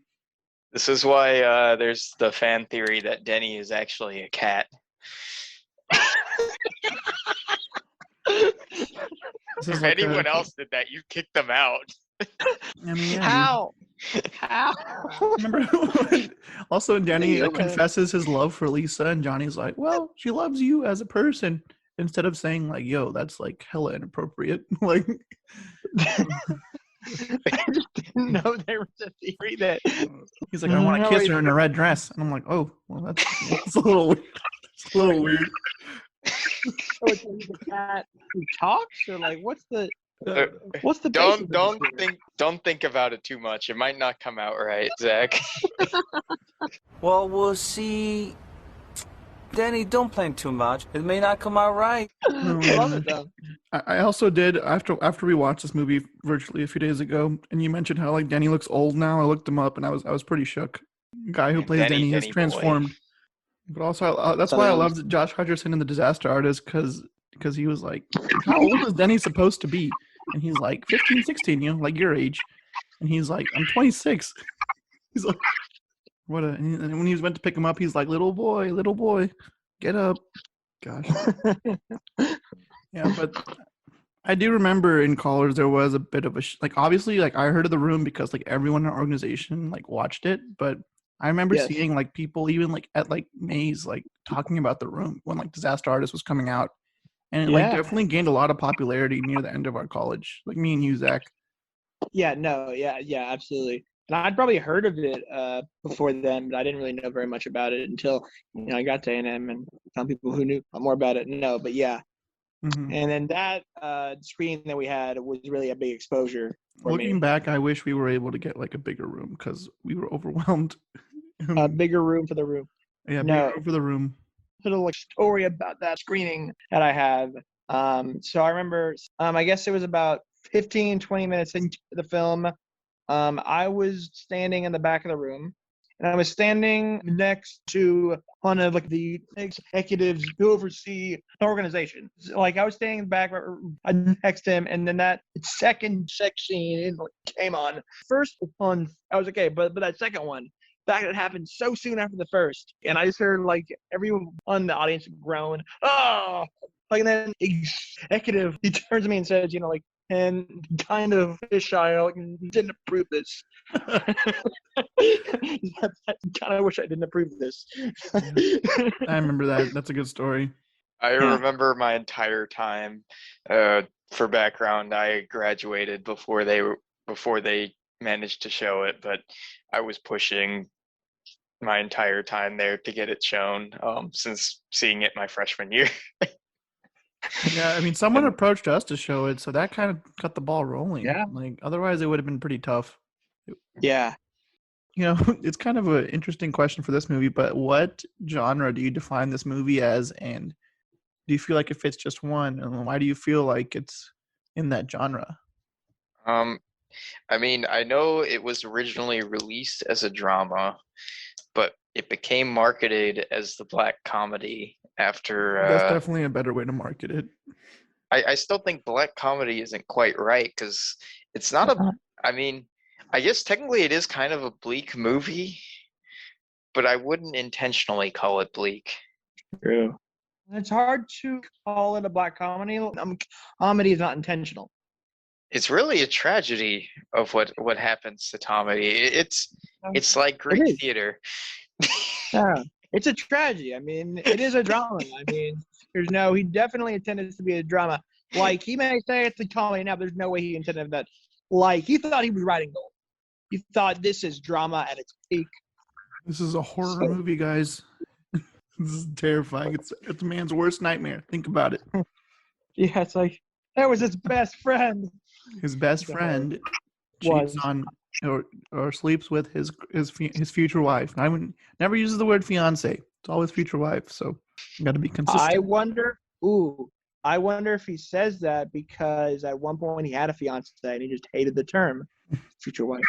This is why there's the fan theory that Denny is actually a cat. If like anyone else did that, you kicked them out. I mean, yeah, How? How? Remember when also Danny confesses his love for Lisa, and Johnny's like, "Well, she loves you as a person," instead of saying like, "Yo, that's like hella inappropriate." Like, I just didn't know there was a theory that he's like, "I want to kiss her in a red dress," and I'm like, "Oh, well, that's a little weird. It's a little weird." So it's a cat who talks, or like, what's the don't think about it too much. It might not come out right, Zach. Well, we'll see. Danny, don't blame too much. It may not come out right. Love it though. I also did after we watched this movie virtually a few days ago, and you mentioned how like Danny looks old now. I looked him up, and I was pretty shook. The guy who plays Danny has transformed. Boy. But also, that's why I loved Josh Hutcherson in The Disaster Artist, because he was like, how old is Denny supposed to be? And he's like 15, 16, you know, like your age. And he's like, I'm 26. He's like, what a, and when he went to pick him up, he's like, little boy, get up. Gosh. Yeah, but I do remember in college there was a bit of a, like, obviously, like, I heard of The Room because, like, everyone in our organization, like, watched it, but I remember seeing, like, people even, like, at, like, Maze, like, talking about The Room when, like, Disaster Artist was coming out. And it, like, definitely gained a lot of popularity near the end of our college. Like, me and you, Zach. Yeah, absolutely. And I'd probably heard of it before then, but I didn't really know very much about it until, you know, I got to A&M and found people who knew more about it. No, but yeah. Mm-hmm. And then that screen that we had was really a big exposure for Looking me. back, I wish we were able to get, like, a bigger room because we were overwhelmed. A bigger room for the room. Yeah, bigger room for the room. Little like story about that screening that I have. So I remember, I guess it was about 15, 20 minutes into the film. I was standing in the back of the room, and I was standing next to one of like the executives who oversee the organization. Like I was standing in the back next to him, and then that second sex scene came on. First one, I was okay, but that second one, that happened so soon after the first, and I just heard like everyone in the audience groan, "Oh!" Like, and then executive, he turns to me and says, you know, like, and kind of fisheye, like, didn't approve this. I kind of wish I didn't approve this. I remember that. That's a good story. I remember my entire time. For background, I graduated before they managed to show it, but I was pushing my entire time there to get it shown, since seeing it my freshman year. Yeah, I mean, someone approached us to show it, so that kind of got the ball rolling. Yeah. Like, otherwise it would have been pretty tough. Yeah. You know, it's kind of an interesting question for this movie, but what genre do you define this movie as, and do you feel like it fits just one, and why do you feel like it's in that genre? I mean, I know it was originally released as a drama, but it became marketed as the black comedy after... That's definitely a better way to market it. I still think black comedy isn't quite right, because it's not a... I mean, I guess technically it is kind of a bleak movie, but I wouldn't intentionally call it bleak. True. It's hard to call it a black comedy. Comedy is not intentional. It's really a tragedy of what happens to Tommy. It's like Greek theater. Yeah, it's a tragedy. I mean, it is a drama. I mean, he definitely intended it to be a drama. Like, he may say it's a comedy now, but there's no way he intended that. Like, he thought he was writing gold. He thought this is drama at its peak. This is a horror movie, guys. This is terrifying. It's a man's worst nightmare. Think about it. Yeah, it's like, that was his best friend. His best friend cheats on or sleeps with his future wife. I never uses the word fiance. It's always future wife. So you got to be consistent. I wonder if he says that because at one point he had a fiance and he just hated the term future wife.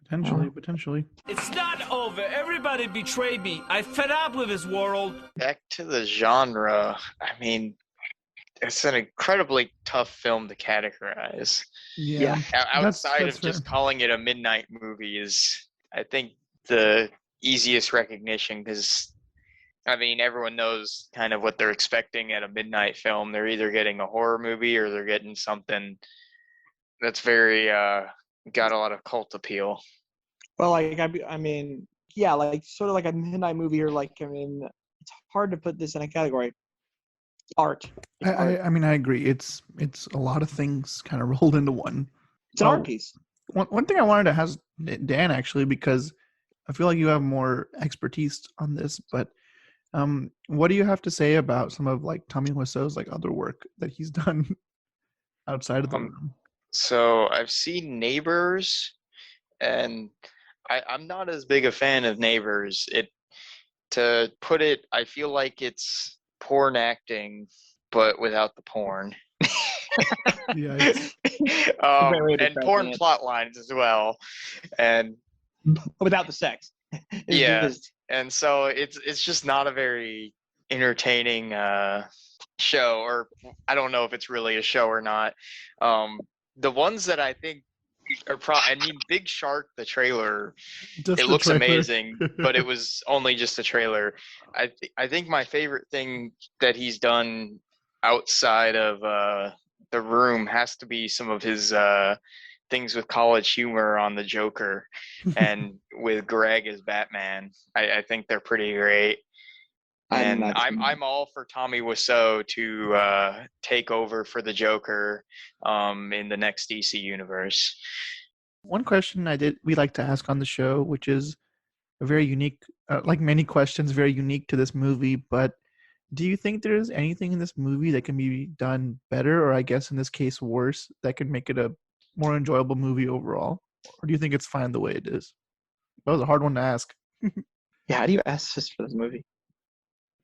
Potentially. It's not over. Everybody betrayed me. I fed up with this world. Back to the genre. I mean, it's an incredibly tough film to categorize. Yeah. Outside of just calling it a midnight movie is, I think the easiest recognition because, I mean, everyone knows kind of what they're expecting at a midnight film. They're either getting a horror movie or they're getting something that's very got a lot of cult appeal. Well, like I mean, yeah, like sort of like a midnight movie, or like I mean, it's hard to put this in a category. Art. I mean, I agree. It's a lot of things kind of rolled into one. It's an art piece. One thing I wanted to ask Dan actually, because I feel like you have more expertise on this, but what do you have to say about some of like Tommy Wiseau's like other work that he's done outside of the room? So I've seen Neighbors, and I'm not as big a fan of Neighbors. To put it, I feel like it's porn acting, but without the porn. Yeah. And porn plot lines as well, and without the sex. Yeah, and so it's just not a very entertaining show, or I don't know if it's really a show or not. The ones that I think are Big Shark, the trailer, it looks amazing, but it was only just a trailer. I think my favorite thing that he's done outside of the room has to be some of his things with college humor on the Joker and with Greg as Batman. I think they're pretty great. And I'm all for Tommy Wiseau to take over for the Joker in the next DC universe. One question we like to ask on the show, which is a very unique, like many questions, very unique to this movie. But do you think there's anything in this movie that can be done better, or I guess in this case worse, that could make it a more enjoyable movie overall? Or do you think it's fine the way it is? That was a hard one to ask. Yeah, how do you ask this for this movie?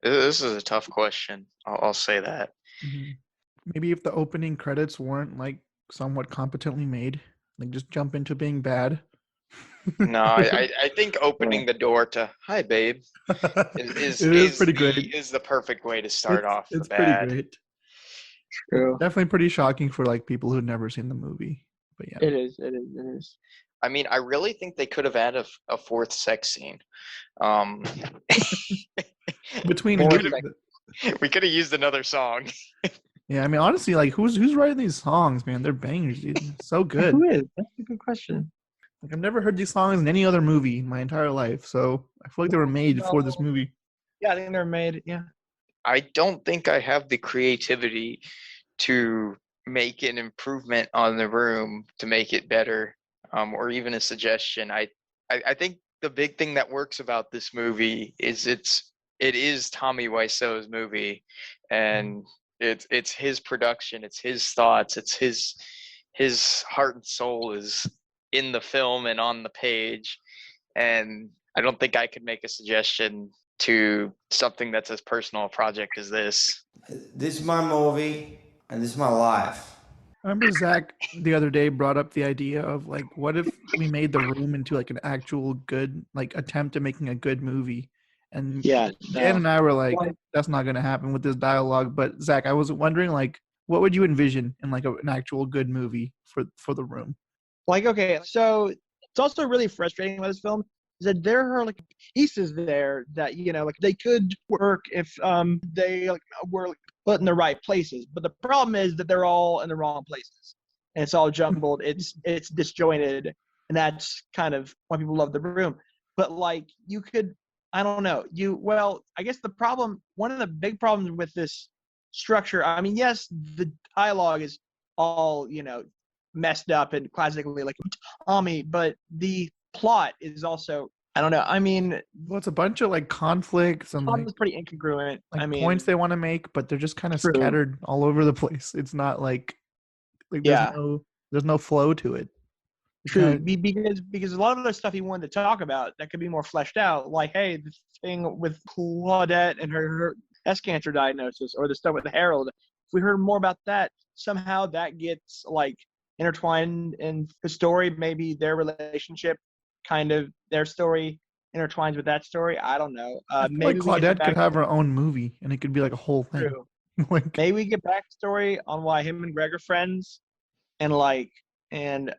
This is a tough question. I'll say that. Mm-hmm. Maybe if the opening credits weren't like somewhat competently made, like just jump into being bad. No, I think opening the door to "Hi, babe" is pretty great. Is the perfect way to start off. It's the pretty bad. great. True. Definitely pretty shocking for like people who've never seen the movie. But yeah, it is. I mean, I really think they could have added a fourth sex scene. Between we could have used another song. Yeah, I mean, honestly, like who's writing these songs, man? They're bangers, dude. So good. Who is? That's a good question. Like I've never heard these songs in any other movie in my entire life, so I feel like they were made for this movie. Yeah, I think they're made. Yeah. I don't think I have the creativity to make an improvement on The Room to make it better, or even a suggestion. I think the big thing that works about this movie is it is Tommy Wiseau's movie, and it's his production, it's his thoughts, it's his heart and soul is in the film and on the page, and I don't think I could make a suggestion to something that's as personal a project as this. This is my movie, and this is my life. I remember Zach the other day brought up the idea of like, what if we made The Room into like an actual good like attempt at making a good movie? And Dan and I were like, that's not going to happen with this dialogue. But Zach, I was wondering like, what would you envision in like an actual good movie for The Room? Like, okay, so it's also really frustrating about this film is that there are like pieces there that, you know, like they could work if they like were like, put in the right places. But the problem is that they're all in the wrong places. And it's all jumbled. It's disjointed. And that's kind of why people love The Room. But like you could, I don't know. I guess one of the big problems with this structure, I mean, yes, the dialogue is all, you know, messed up and classically like Tommy, but the plot is also, I don't know. I mean, well, it's a bunch of like conflicts and like, pretty incongruent. Like I mean, points they want to make, but they're just kind of scattered all over the place. It's not like there's no flow to it. True, because a lot of the stuff he wanted to talk about that could be more fleshed out, like, hey, the thing with Claudette and her breast cancer diagnosis, or the stuff with Harold. If we heard more about that, somehow that gets like intertwined in the story. Maybe their relationship, kind of their story intertwines with that story. I don't know. Maybe like Claudette could have her own movie, and it could be like a whole thing. True. Maybe we get backstory on why him and Greg are friends, and like and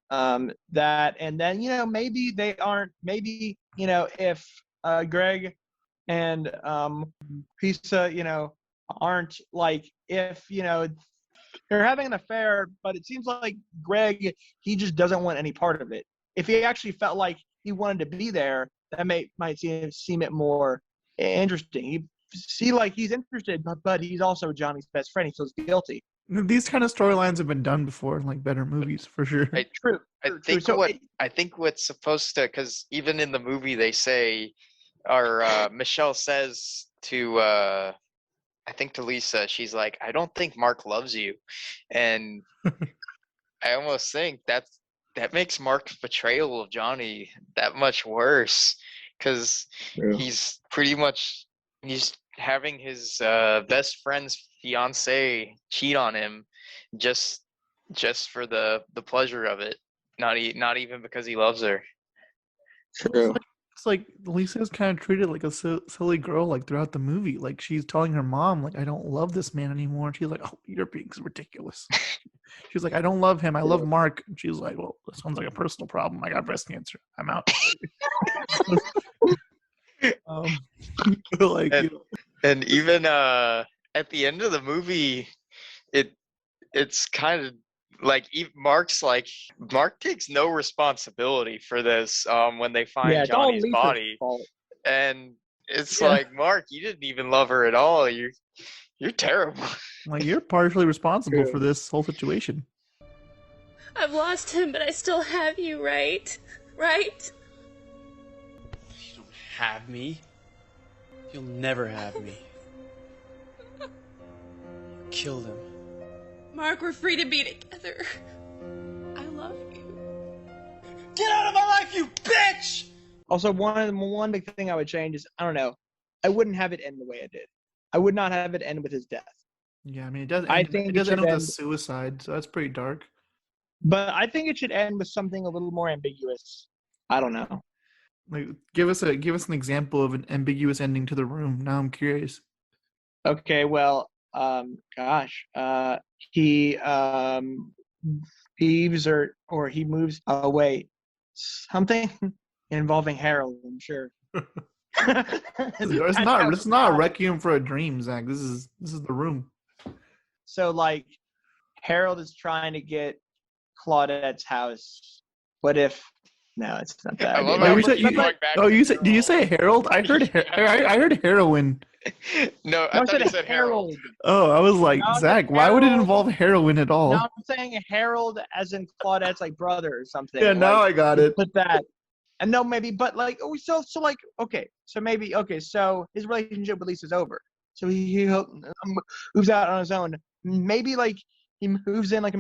that, and then maybe they aren't. Maybe if Greg and Lisa, aren't like if they're having an affair, but it seems like Greg, he just doesn't want any part of it. If he actually felt like he wanted to be there, that might seem it more interesting. He see like he's interested, but he's also Johnny's best friend. He feels guilty. These kind of storylines have been done before in like better movies for sure. True. I think what's supposed to, because even in the movie they say, or Michelle says to I think to Lisa, she's like, I don't think Mark loves you. And I almost think that makes Mark's betrayal of Johnny that much worse, because he's pretty much, he's having his best friend's fiance cheat on him just for the pleasure of it, not even because he loves her. True. It's like Lisa's kind of treated like a silly girl like throughout the movie. Like she's telling her mom like, I don't love this man anymore. And she's like, oh, you're being ridiculous. She's like, I don't love him. I love Mark. And she's like, well, this sounds like a personal problem. I got breast cancer. I'm out. And even at the end of the movie, it's kind of like Mark takes no responsibility for this when they find Johnny's body, and it's like, Mark, you didn't even love her at all. You're terrible. Like you're partially responsible for this whole situation. I've lost him, but I still have you, right? Right? You don't have me. You'll never have me. You killed him. Mark, we're free to be together. I love you. Get out of my life, you bitch! Also, one big thing I would change is, I don't know, I wouldn't have it end the way it did. I would not have it end with his death. Yeah, I mean, it does. I think it does should end with a end- suicide, so that's pretty dark. But I think it should end with something a little more ambiguous. I don't know. Like, give us an example of an ambiguous ending to The Room. Now I'm curious. Okay, well, he leaves or he moves away. Something involving Harold, I'm sure. It's not a Requiem for a Dream, Zach. This is The Room. So like, Harold is trying to get Claudette's house. What if? No, it's not that. I love Oh, how you said, we're going back to you said? Did you say Harold? I heard I heard heroin. No, I thought you said Harold. Oh, I was like, No, it's Zach, like why would it Harold. involve heroin at all? No, I'm saying Harold as in Claudette's like brother or something. Yeah, now I got it. Put that. And no, maybe, but like, so like, okay, so maybe, okay, so his relationship with Lisa's over. So he moves out on his own. Maybe like he moves in like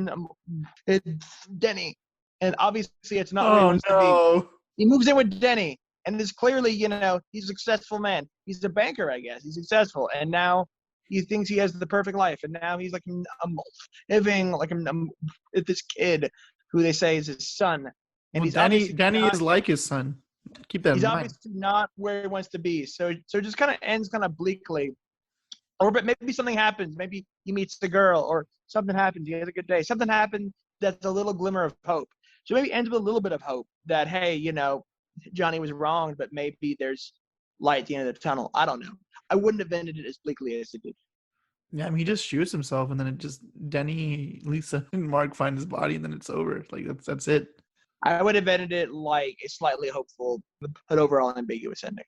Denny, and obviously it's not where he wants to be. He moves in with Denny, and it's clearly, he's a successful man. He's a banker, I guess. He's successful, and now he thinks he has the perfect life, and now he's like living like this kid who they say is his son, and he's Danny is like his son. Keep that in he's mind. obviously not where he wants to be. So it just kind of ends kind of bleakly. Or but maybe something happens. Maybe he meets the girl, or something happens. He has a good day. Something happened that's a little glimmer of hope. So maybe it ends with a little bit of hope that, hey, Johnny was wrong, but maybe there's light at the end of the tunnel. I don't know. I wouldn't have ended it as bleakly as it did. Yeah, I mean, he just shoots himself, and then it just Denny, Lisa, and Mark find his body, and then it's over. Like that's it. I would have ended it like a slightly hopeful, but overall ambiguous ending.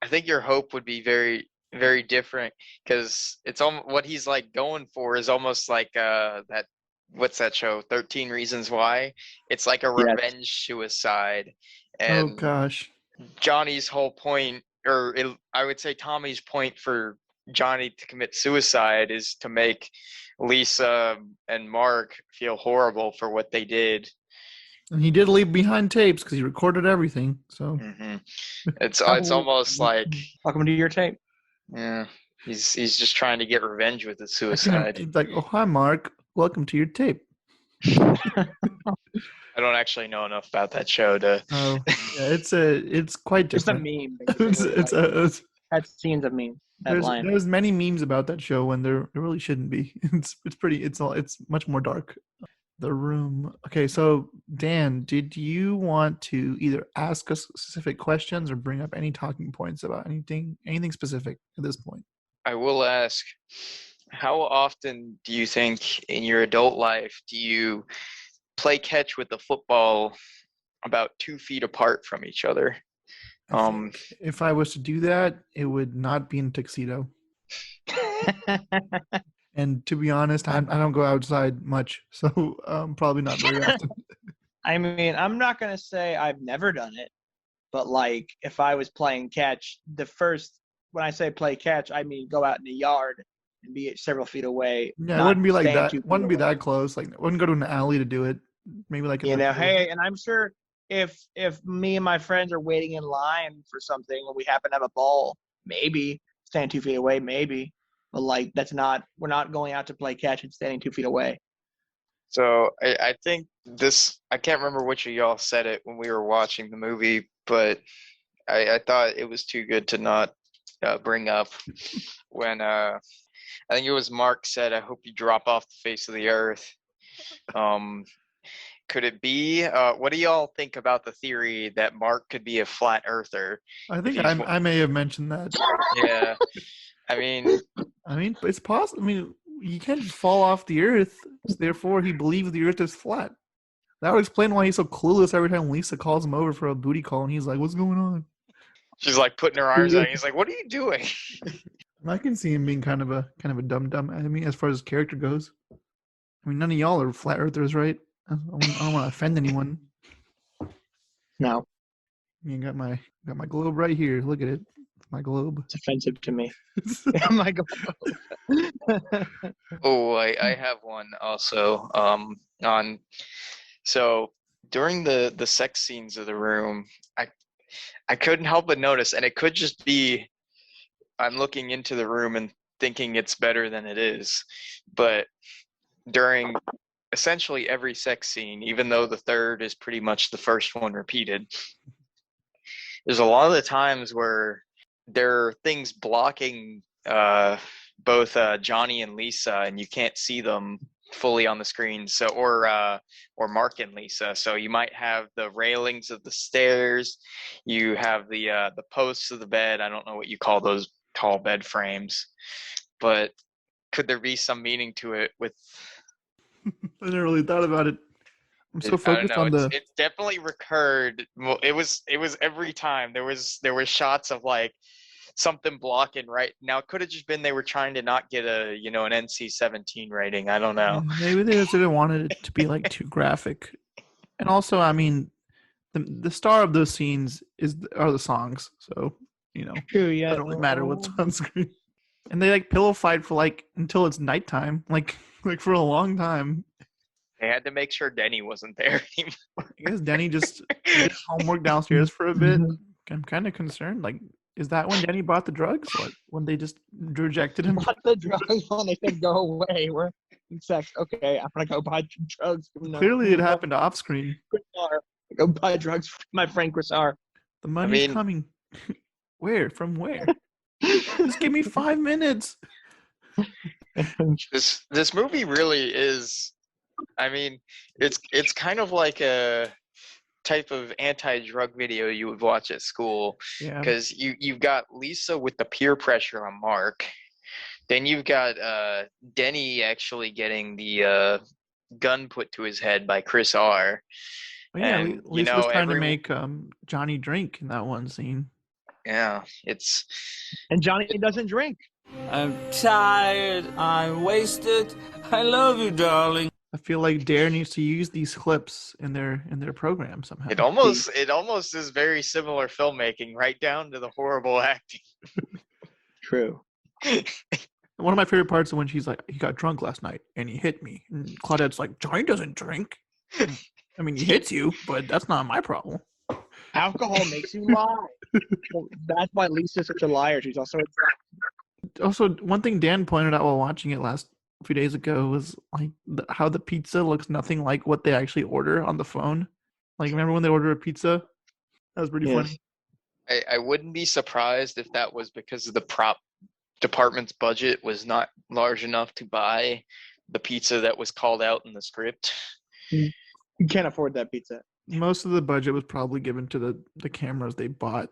I think your hope would be very, very different, because it's what he's like going for is almost like that. What's that show? 13 Reasons Why. It's like a revenge suicide. And Oh gosh. Johnny's whole point, I would say Tommy's point for Johnny to commit suicide is to make Lisa and Mark feel horrible for what they did. And he did leave behind tapes because he recorded everything. So It's almost like, welcome to your tape. Yeah, he's just trying to get revenge with his suicide. It's like, oh hi Mark, welcome to your tape. I don't actually know enough about that show to. Oh, yeah, it's quite It's a different. meme. It's That's scenes of memes. That line. there's many memes about that show when there really shouldn't be. It's much more dark. The Room. Okay, so Dan, did you want to either ask us specific questions or bring up any talking points about anything specific at this point? I will ask, how often do you think in your adult life do you play catch with the football about 2 feet apart from each other? If I was to do that, it would not be in a tuxedo. And to be honest, I don't go outside much, so probably not very often. I mean, I'm not gonna say I've never done it, but like if I was playing catch, when I say play catch, I mean go out in the yard and be several feet away. Yeah, it wouldn't be like that. Wouldn't be that close. Like, wouldn't go to an alley to do it. Maybe like hey, and I'm sure if me and my friends are waiting in line for something and we happen to have a ball, maybe stand 2 feet away, maybe. But like we're not going out to play catch and standing 2 feet away. So I think I can't remember which of y'all said it when we were watching the movie, but I thought it was too good to not bring up when I think it was Mark said, "I hope you drop off the face of the earth." Could it be? What do y'all think about the theory that Mark could be a flat earther? I think I may have mentioned that. Yeah. I mean, it's possible. I mean, you can't just fall off the earth. Therefore, he believes the earth is flat. That would explain why he's so clueless every time Lisa calls him over for a booty call, and he's like, "What's going on?" She's like putting her arms out. He's like, "What are you doing?" I can see him being kind of a dum-dum. I mean, as far as his character goes. I mean, none of y'all are flat earthers, right? I don't want to offend anyone. No. You got my globe right here. Look at it. My globe. It's offensive to me. My globe. Oh, I have one also. So during the sex scenes of The Room, I couldn't help but notice, and it could just be I'm looking into the room and thinking it's better than it is, but during essentially every sex scene, even though the third is pretty much the first one repeated, there's a lot of the times where there are things blocking both Johnny and Lisa, and you can't see them fully on the screen. So, or Mark and Lisa. So you might have the railings of the stairs, you have the posts of the bed. I don't know what you call those tall bed frames, but could there be some meaning to it with? I never really thought about it. I'm so focused on the. It definitely recurred. Well, it was every time there was shots of like something blocking right now. It could have just been they were trying to not get an NC-17 rating. I don't know. Maybe they just didn't want it to be like too graphic. And also, I mean, the star of those scenes are the songs. So True, yeah. It doesn't really matter what's on screen. And they like pillow fight for like until it's nighttime, like for a long time. They had to make sure Denny wasn't there anymore. I guess Denny just did his homework downstairs for a bit. I'm kind of concerned. Like, is that when Denny bought the drugs? Like, when they just rejected him? Bought the drugs when they said go away. We're in sex. Okay, I'm gonna go buy drugs. Clearly, it happened off screen. Go buy drugs for my friend Chrisar. The money's coming. Where? From where? Just give me 5 minutes. This movie really is. I mean, it's kind of like a type of anti-drug video you would watch at school, because you've got Lisa with the peer pressure on Mark, then you've got Denny actually getting the gun put to his head by Chris R. Well, yeah, and, Lisa was trying to make Johnny drink in that one scene. Yeah, and Johnny doesn't drink. I'm tired. I'm wasted. I love you, darling. I feel like Dare needs to use these clips in their program somehow. It almost is very similar filmmaking, right down to the horrible acting. True. One of my favorite parts is when she's like, "He got drunk last night and he hit me." And Claudette's like, "Johnny doesn't drink. I mean, he hits you, but that's not my problem." Alcohol makes you lie. Well, that's why Lisa's such a liar. She's also one thing Dan pointed out while watching it a few days ago was like how the pizza looks nothing like what they actually order on the phone. Like, remember when they order a pizza? That was pretty funny. I wouldn't be surprised if that was because the prop department's budget was not large enough to buy the pizza that was called out in the script. You can't afford that pizza. Most of the budget was probably given to the cameras they bought.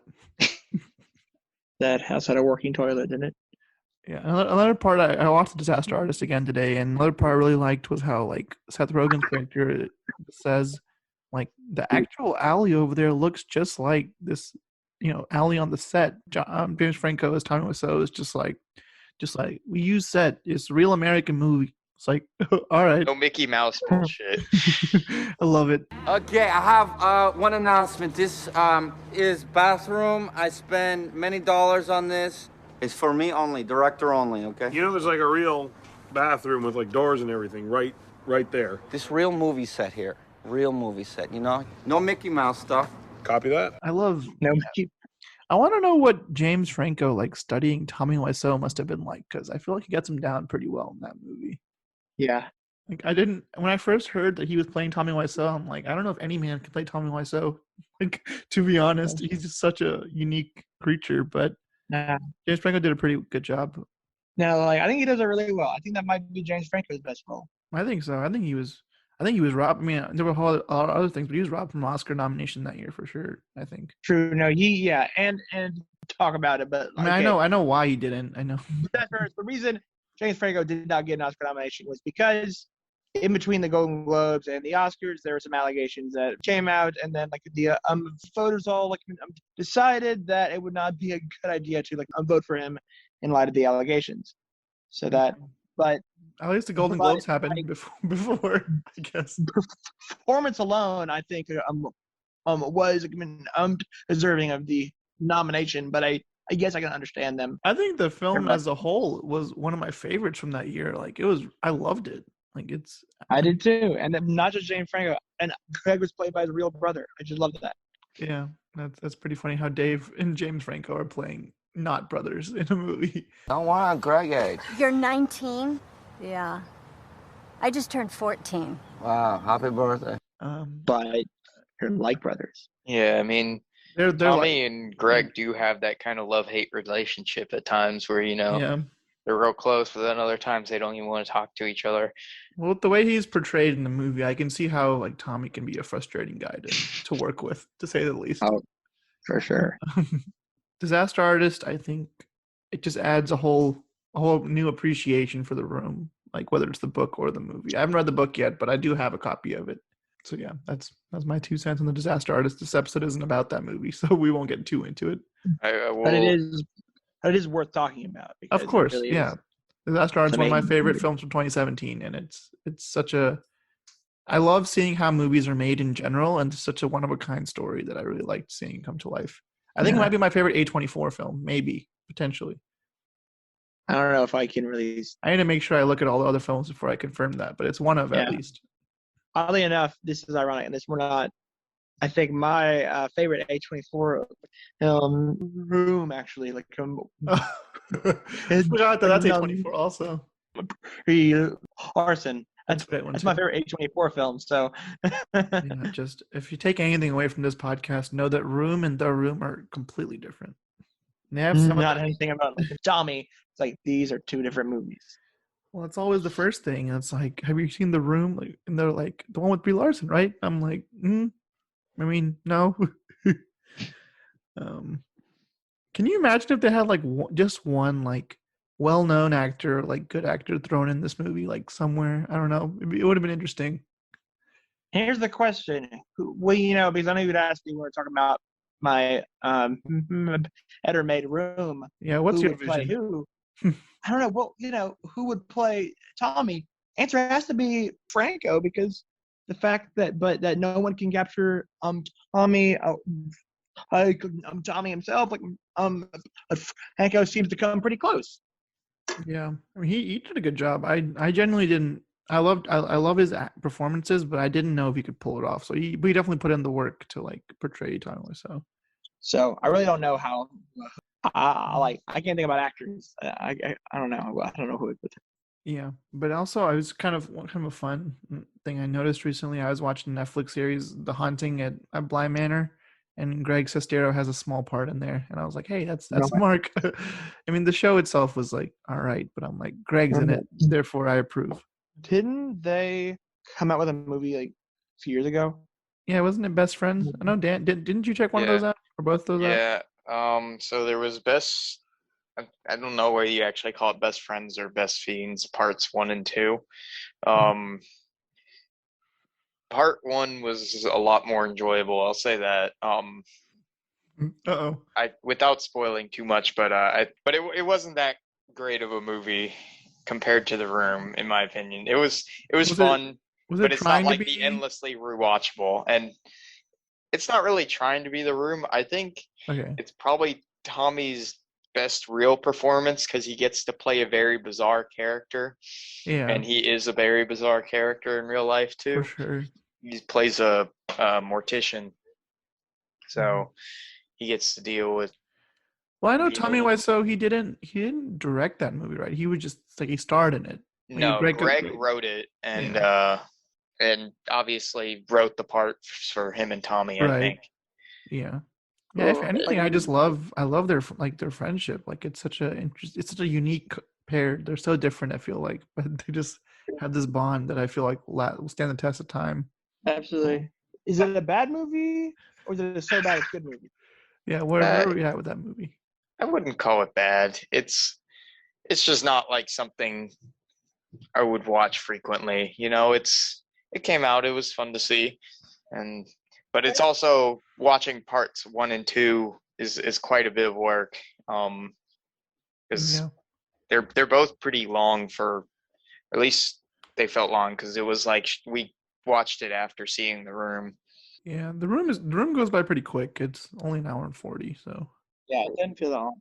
That house had a working toilet, didn't it? Yeah, another part I watched The Disaster Artist again today, and another part I really liked was how like Seth Rogen's character says, like the actual alley over there looks just like this, alley on the set. James Franco as Tommy Wiseau is just like we use set. It's a real American movie. It's like, all right. No Mickey Mouse bullshit. I love it. Okay, I have one announcement. This is bathroom. I spend many dollars on this. It's for me only, director only, okay? You know, there's like a real bathroom with like doors and everything right there. This real movie set here. Real movie set, No Mickey Mouse stuff. Copy that. I love. No. I want to know what James Franco like studying Tommy Wiseau must have been like, because I feel like he gets him down pretty well in that movie. Yeah. Like when I first heard that he was playing Tommy Wiseau, I'm like, I don't know if any man can play Tommy Wiseau. Like, to be honest, he's just such a unique creature. But James Franco did a pretty good job. No, like I think he does it really well. I think that might be James Franco's best role. I think so. I think he was robbed. I mean, there were a lot of other things, but he was robbed from an Oscar nomination that year for sure. I think. True. No, and talk about it, but I mean, I know why he didn't. I know. That's the reason James Franco did not get an Oscar nomination was because in between the Golden Globes and the Oscars, there were some allegations that came out, and then like the voters all decided that it would not be a good idea to vote for him in light of the allegations. So that, but at least the Golden Globes happened before, I guess. Performance alone, I think, was deserving of the nomination, but I guess I can understand them. I think the film as a whole was one of my favorites from that year. Like I loved it. Like I did too, and not just James Franco. And Greg was played by his real brother. I just loved that. Yeah, that's pretty funny how Dave and James Franco are playing not brothers in a movie. I want Greg age. You're 19? Yeah. I just turned 14. Wow, happy birthday. But you're like brothers. Yeah, I mean, they're Tommy and Greg do have that kind of love-hate relationship at times where, they're real close, but then other times they don't even want to talk to each other. Well, the way he's portrayed in the movie, I can see how like Tommy can be a frustrating guy to work with, to say the least. Oh, for sure. Disaster Artist, I think it just adds a whole new appreciation for The Room, like whether it's the book or the movie. I haven't read the book yet, but I do have a copy of it. So yeah, that's my 2 cents on The Disaster Artist. This episode isn't about that movie, so we won't get too into it. But it is worth talking about. Of course, really yeah. Disaster Artist is one of my favorite films from 2017, and it's such a. I love seeing how movies are made in general, and it's such a one-of-a-kind story that I really liked seeing come to life. I think it might be my favorite A24 film, maybe, potentially. I don't know if I can really. I need to make sure I look at all the other films before I confirm that, but it's one of at least. Oddly enough, this is ironic, and we're not. I think my favorite A24 Room actually I forgot that's A24 also. Arson. That's my favorite A24 film. So just if you take anything away from this podcast, know that Room and The Room are completely different. They have not anything about Tommy. It's like these are two different movies. Well, it's always the first thing. And it's like, have you seen The Room? Like, and they're like, the one with Brie Larson, right? I'm like, I mean, no. Can you imagine if they had like just one like well-known actor, like good actor, thrown in this movie, like somewhere? I don't know. It would have been interesting. Here's the question. Well, because I know you'd ask me when we're talking about my Editor Made Room. Yeah, what's your vision? Who? I don't know. Well, who would play Tommy? Answer has to be Franco, because the fact that no one can capture Tommy, Tommy himself, like Franco seems to come pretty close. Yeah, I mean he did a good job. I genuinely didn't. I love his performances, but I didn't know if he could pull it off. So he definitely put in the work to like portray Tommy Wiseau. So I really don't know how. I can't think about actors. I don't know. I don't know who would put. Yeah, but also I was kind of a fun thing I noticed recently. I was watching the Netflix series The Haunting at Bly Manor, and Greg Sestero has a small part in there, and I was like, hey, that's Mark. I mean, the show itself was like all right, but I'm like, Greg's in it, therefore I approve. Didn't they come out with a movie like few years ago. Yeah, wasn't it Best Friends? I know Dan. Didn't you check one of those out or both those out? Yeah. So there was I don't know whether you actually call it Best Friends or Best Fiends parts 1 and 2. Part 1 was a lot more enjoyable. I'll say that. Without spoiling too much, but it wasn't that great of a movie compared to The Room, in my opinion. It was fun, but it's not like the endlessly rewatchable. And it's not really trying to be The Room. I think it's probably Tommy's best real performance because he gets to play a very bizarre character. Yeah. And he is a very bizarre character in real life too. For sure. He plays a mortician. So he gets to deal with. Well, I know Tommy Wiseau. He didn't direct that movie, right? He was just like he starred in it. Like, No, Greg wrote it, and obviously wrote the part for him and Tommy. I think. Yeah. Yeah. If anything, I love their friendship. Like it's such a unique pair. They're so different. I feel like, but they just have this bond that I feel like will stand the test of time. Absolutely. Is it a bad movie or is it a so bad it's good movie? Yeah. Where are we at with that movie? I wouldn't call it bad. It's just not like something I would watch frequently. You know, it came out. It was fun to see, but it's also watching parts 1 and 2 is quite a bit of work. Because they're both pretty long or at least they felt long because it was like we watched it after seeing The Room. Yeah, The Room goes by pretty quick. It's only an hour and 40, so. Yeah, it doesn't feel that long.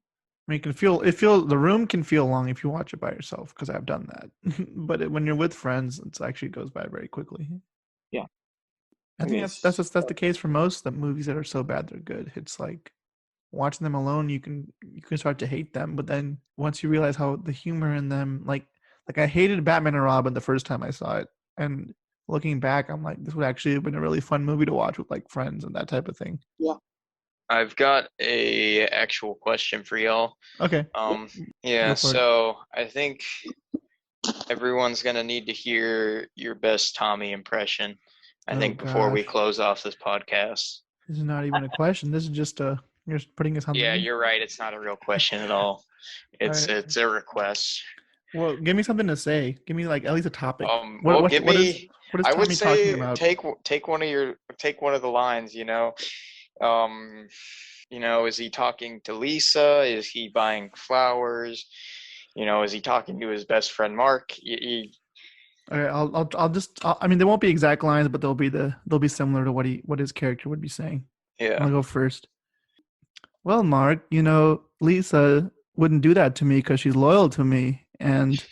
I mean, The Room can feel long if you watch it by yourself because I've done that. But when you're with friends, it actually goes by very quickly. Yeah, I think that's the case for most of the movies that are so bad they're good. It's like watching them alone, you can start to hate them, but then once you realize how the humor in them, like I hated Batman and Robin the first time I saw it, and looking back, I'm like, this would actually have been a really fun movie to watch with like friends and that type of thing. Yeah. I've got a actual question for y'all. Okay. Yeah, so I think everyone's gonna need to hear your best Tommy impression. I think before we close off this podcast. This is not even a question. This is just you're just putting us on. Yeah, you're right. It's not a real question at all. It's a request. Well, give me something to say. Give me like at least a topic. What is Tommy would say talking about? take one of the lines. Is he talking to Lisa? Is he buying flowers? Is he talking to his best friend Mark? All right, I mean, there won't be exact lines, but they'll be similar to what his character would be saying. Yeah. I'll go first. Well, Mark, Lisa wouldn't do that to me because she's loyal to me, and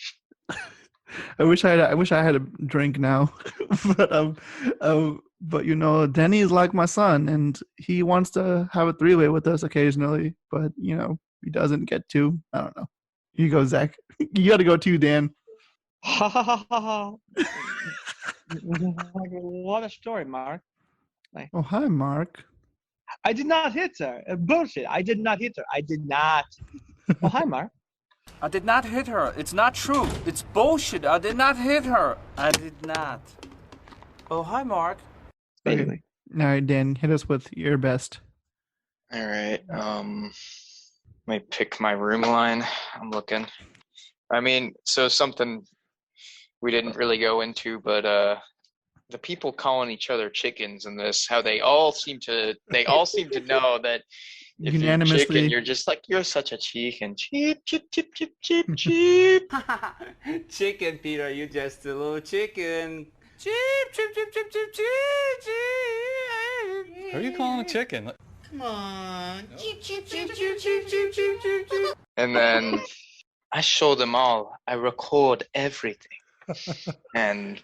I wish I had a drink now, but Denny's like my son, and he wants to have a three-way with us occasionally, but he doesn't get to. I don't know. You go, Zach. You got to go too, Dan. Ha ha ha ha! What a story, Mark. Oh, hi, Mark. I did not hit her. Bullshit. I did not hit her. I did not. Oh, hi, Mark. I did not hit her. It's not true. It's bullshit. I did not hit her. I did not. Oh, hi, Mark. Okay. All right, Dan, hit us with your best. All right. Let me pick my room line. I'm looking. I mean, so something we didn't really go into, but the people calling each other chickens in this, how they all seem to know that if you're chicken, you're just like, you're such a chicken. Cheep, cheep, cheep, cheep, cheep, cheep. Chicken, Peter, you're just a little chicken. Cheep, cheep, cheep, cheep, cheep, cheep, cheep. Who are you calling a chicken? Come on. Cheep, cheep, cheep, cheep, cheep, cheep, cheep, cheep, cheep. And then I show them all. I record everything. And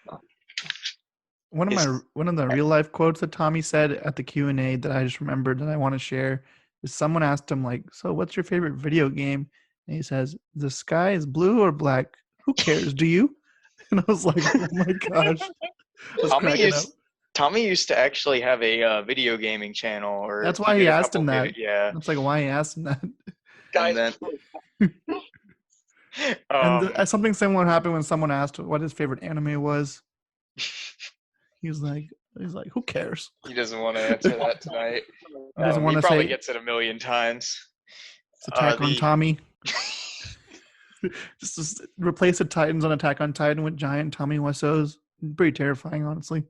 one of the real life quotes that Tommy said at the Q&A that I just remembered that I want to share is someone asked him like, so what's your favorite video game? And he says, the sky is blue or black? Who cares? Do you? And I was like, oh my gosh. Tommy used to actually have a video gaming channel. That's why he asked him that. Yeah. That's like why he asked him that. Guys. And something similar happened when someone asked what his favorite anime was. He's like, who cares? He doesn't want to answer that tonight. He doesn't want He to probably say gets it a million times. it's Attack on Tommy. just replace the Titans on Attack on Titan with giant Tommy Wiseau's. Pretty terrifying, honestly.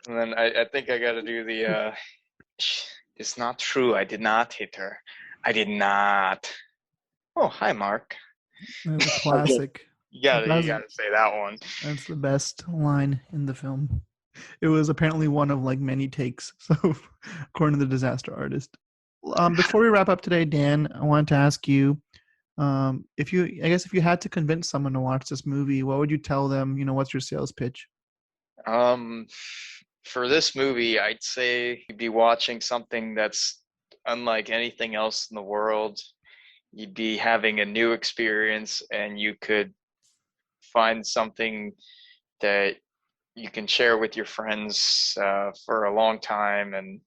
And then I think I got to do the. It's not true. I did not hit her. I did not. Oh, hi, Mark. That's a classic. You gotta say that one. That's the best line in the film. It was apparently one of like many takes. So, according to the disaster artist. Before we wrap up today, Dan, I wanted to ask you, if you had to convince someone to watch this movie, what would you tell them? What's your sales pitch? For this movie, I'd say you'd be watching something that's unlike anything else in the world. You'd be having a new experience, and you could find something that you can share with your friends for a long time and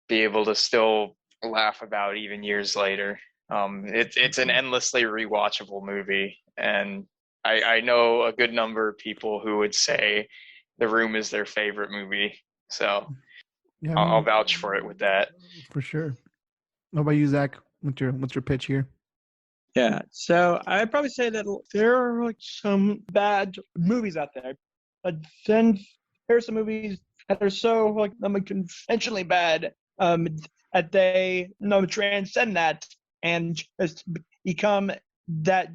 be able to still laugh about even years later. It's an endlessly rewatchable movie, and I know a good number of people who would say The Room is their favorite movie. So Yeah, I'll vouch for it with that. For sure. What about you, Zach? What's your pitch here? Yeah, so I'd probably say that there are like some bad movies out there, but then there are some movies that are so like conventionally bad that they transcend that and just become a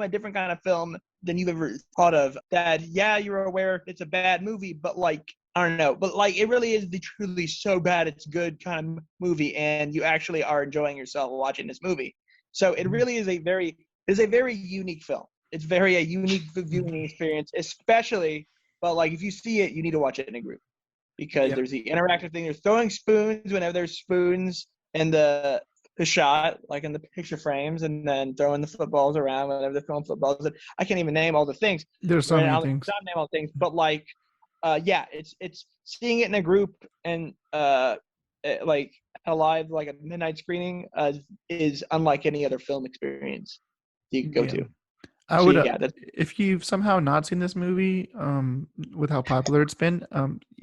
different kind of film than you've ever thought of. That you're aware it's a bad movie, but like I don't know, but like it really is the truly so bad it's good kind of movie, and you actually are enjoying yourself watching this movie. So it really is a very unique film. It's a unique viewing experience, especially. But like if you see it, you need to watch it in a group because there's the interactive thing. There's throwing spoons whenever there's spoons in the shot, like in the picture frames, and then throwing the footballs around whenever they're throwing footballs. And I can't even name all the things. There's so many things. I'll name all the things, but like, it's seeing it in a group and like alive, like a midnight screening, is unlike any other film experience you can go to. I would, if you've somehow not seen this movie, with how popular it's been,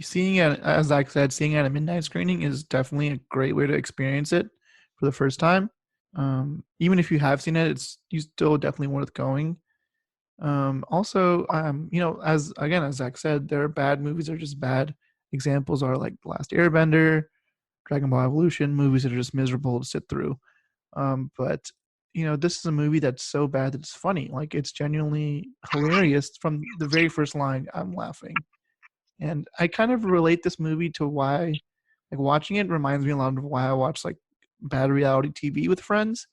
seeing it, as Zach said, seeing it at a midnight screening is definitely a great way to experience it for the first time. Even if you have seen it, you still definitely worth going. Also, as Zach said, there are bad movies are just bad. Examples are like The Last Airbender, Dragon Ball Evolution, movies that are just miserable to sit through. But this is a movie that's so bad that it's funny. Like, it's genuinely hilarious. From the very first line, I'm laughing. And I kind of relate this movie to why, like, watching it reminds me a lot of why I watch, like, bad reality TV with friends.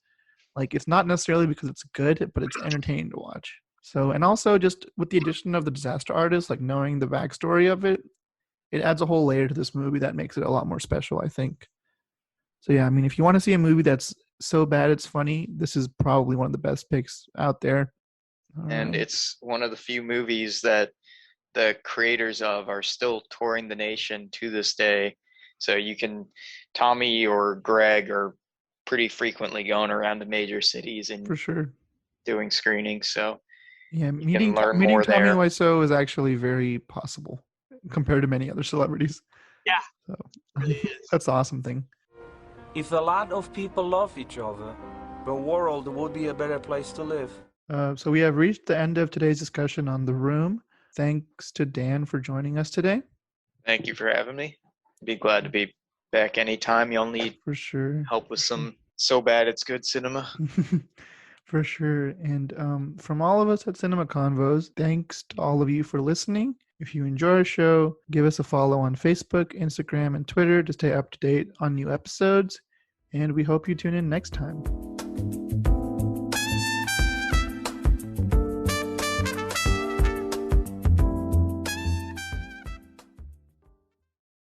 Like, it's not necessarily because it's good, but it's entertaining to watch. So, and also just with the addition of the disaster artist, like knowing the backstory of it, it adds a whole layer to this movie that makes it a lot more special, I think. So yeah, I mean, if you want to see a movie that's so bad it's funny, this is probably one of the best picks out there. And it's one of the few movies that the creators of are still touring the nation to this day. So Tommy or Greg are pretty frequently going around to major cities and for sure doing screenings. So yeah, meeting Tommy Wiseau is actually very possible compared to many other celebrities. Yeah. So that's the awesome thing. If a lot of people love each other, the world would be a better place to live. So we have reached the end of today's discussion on The Room. Thanks to Dan for joining us today. Thank you for having me. Be glad to be back anytime y'all need for sure help with some so bad it's good cinema. For sure. And from all of us at Cinema Convos, thanks to all of you for listening. If you enjoy our show, give us a follow on Facebook, Instagram, and Twitter to stay up to date on new episodes. And we hope you tune in next time.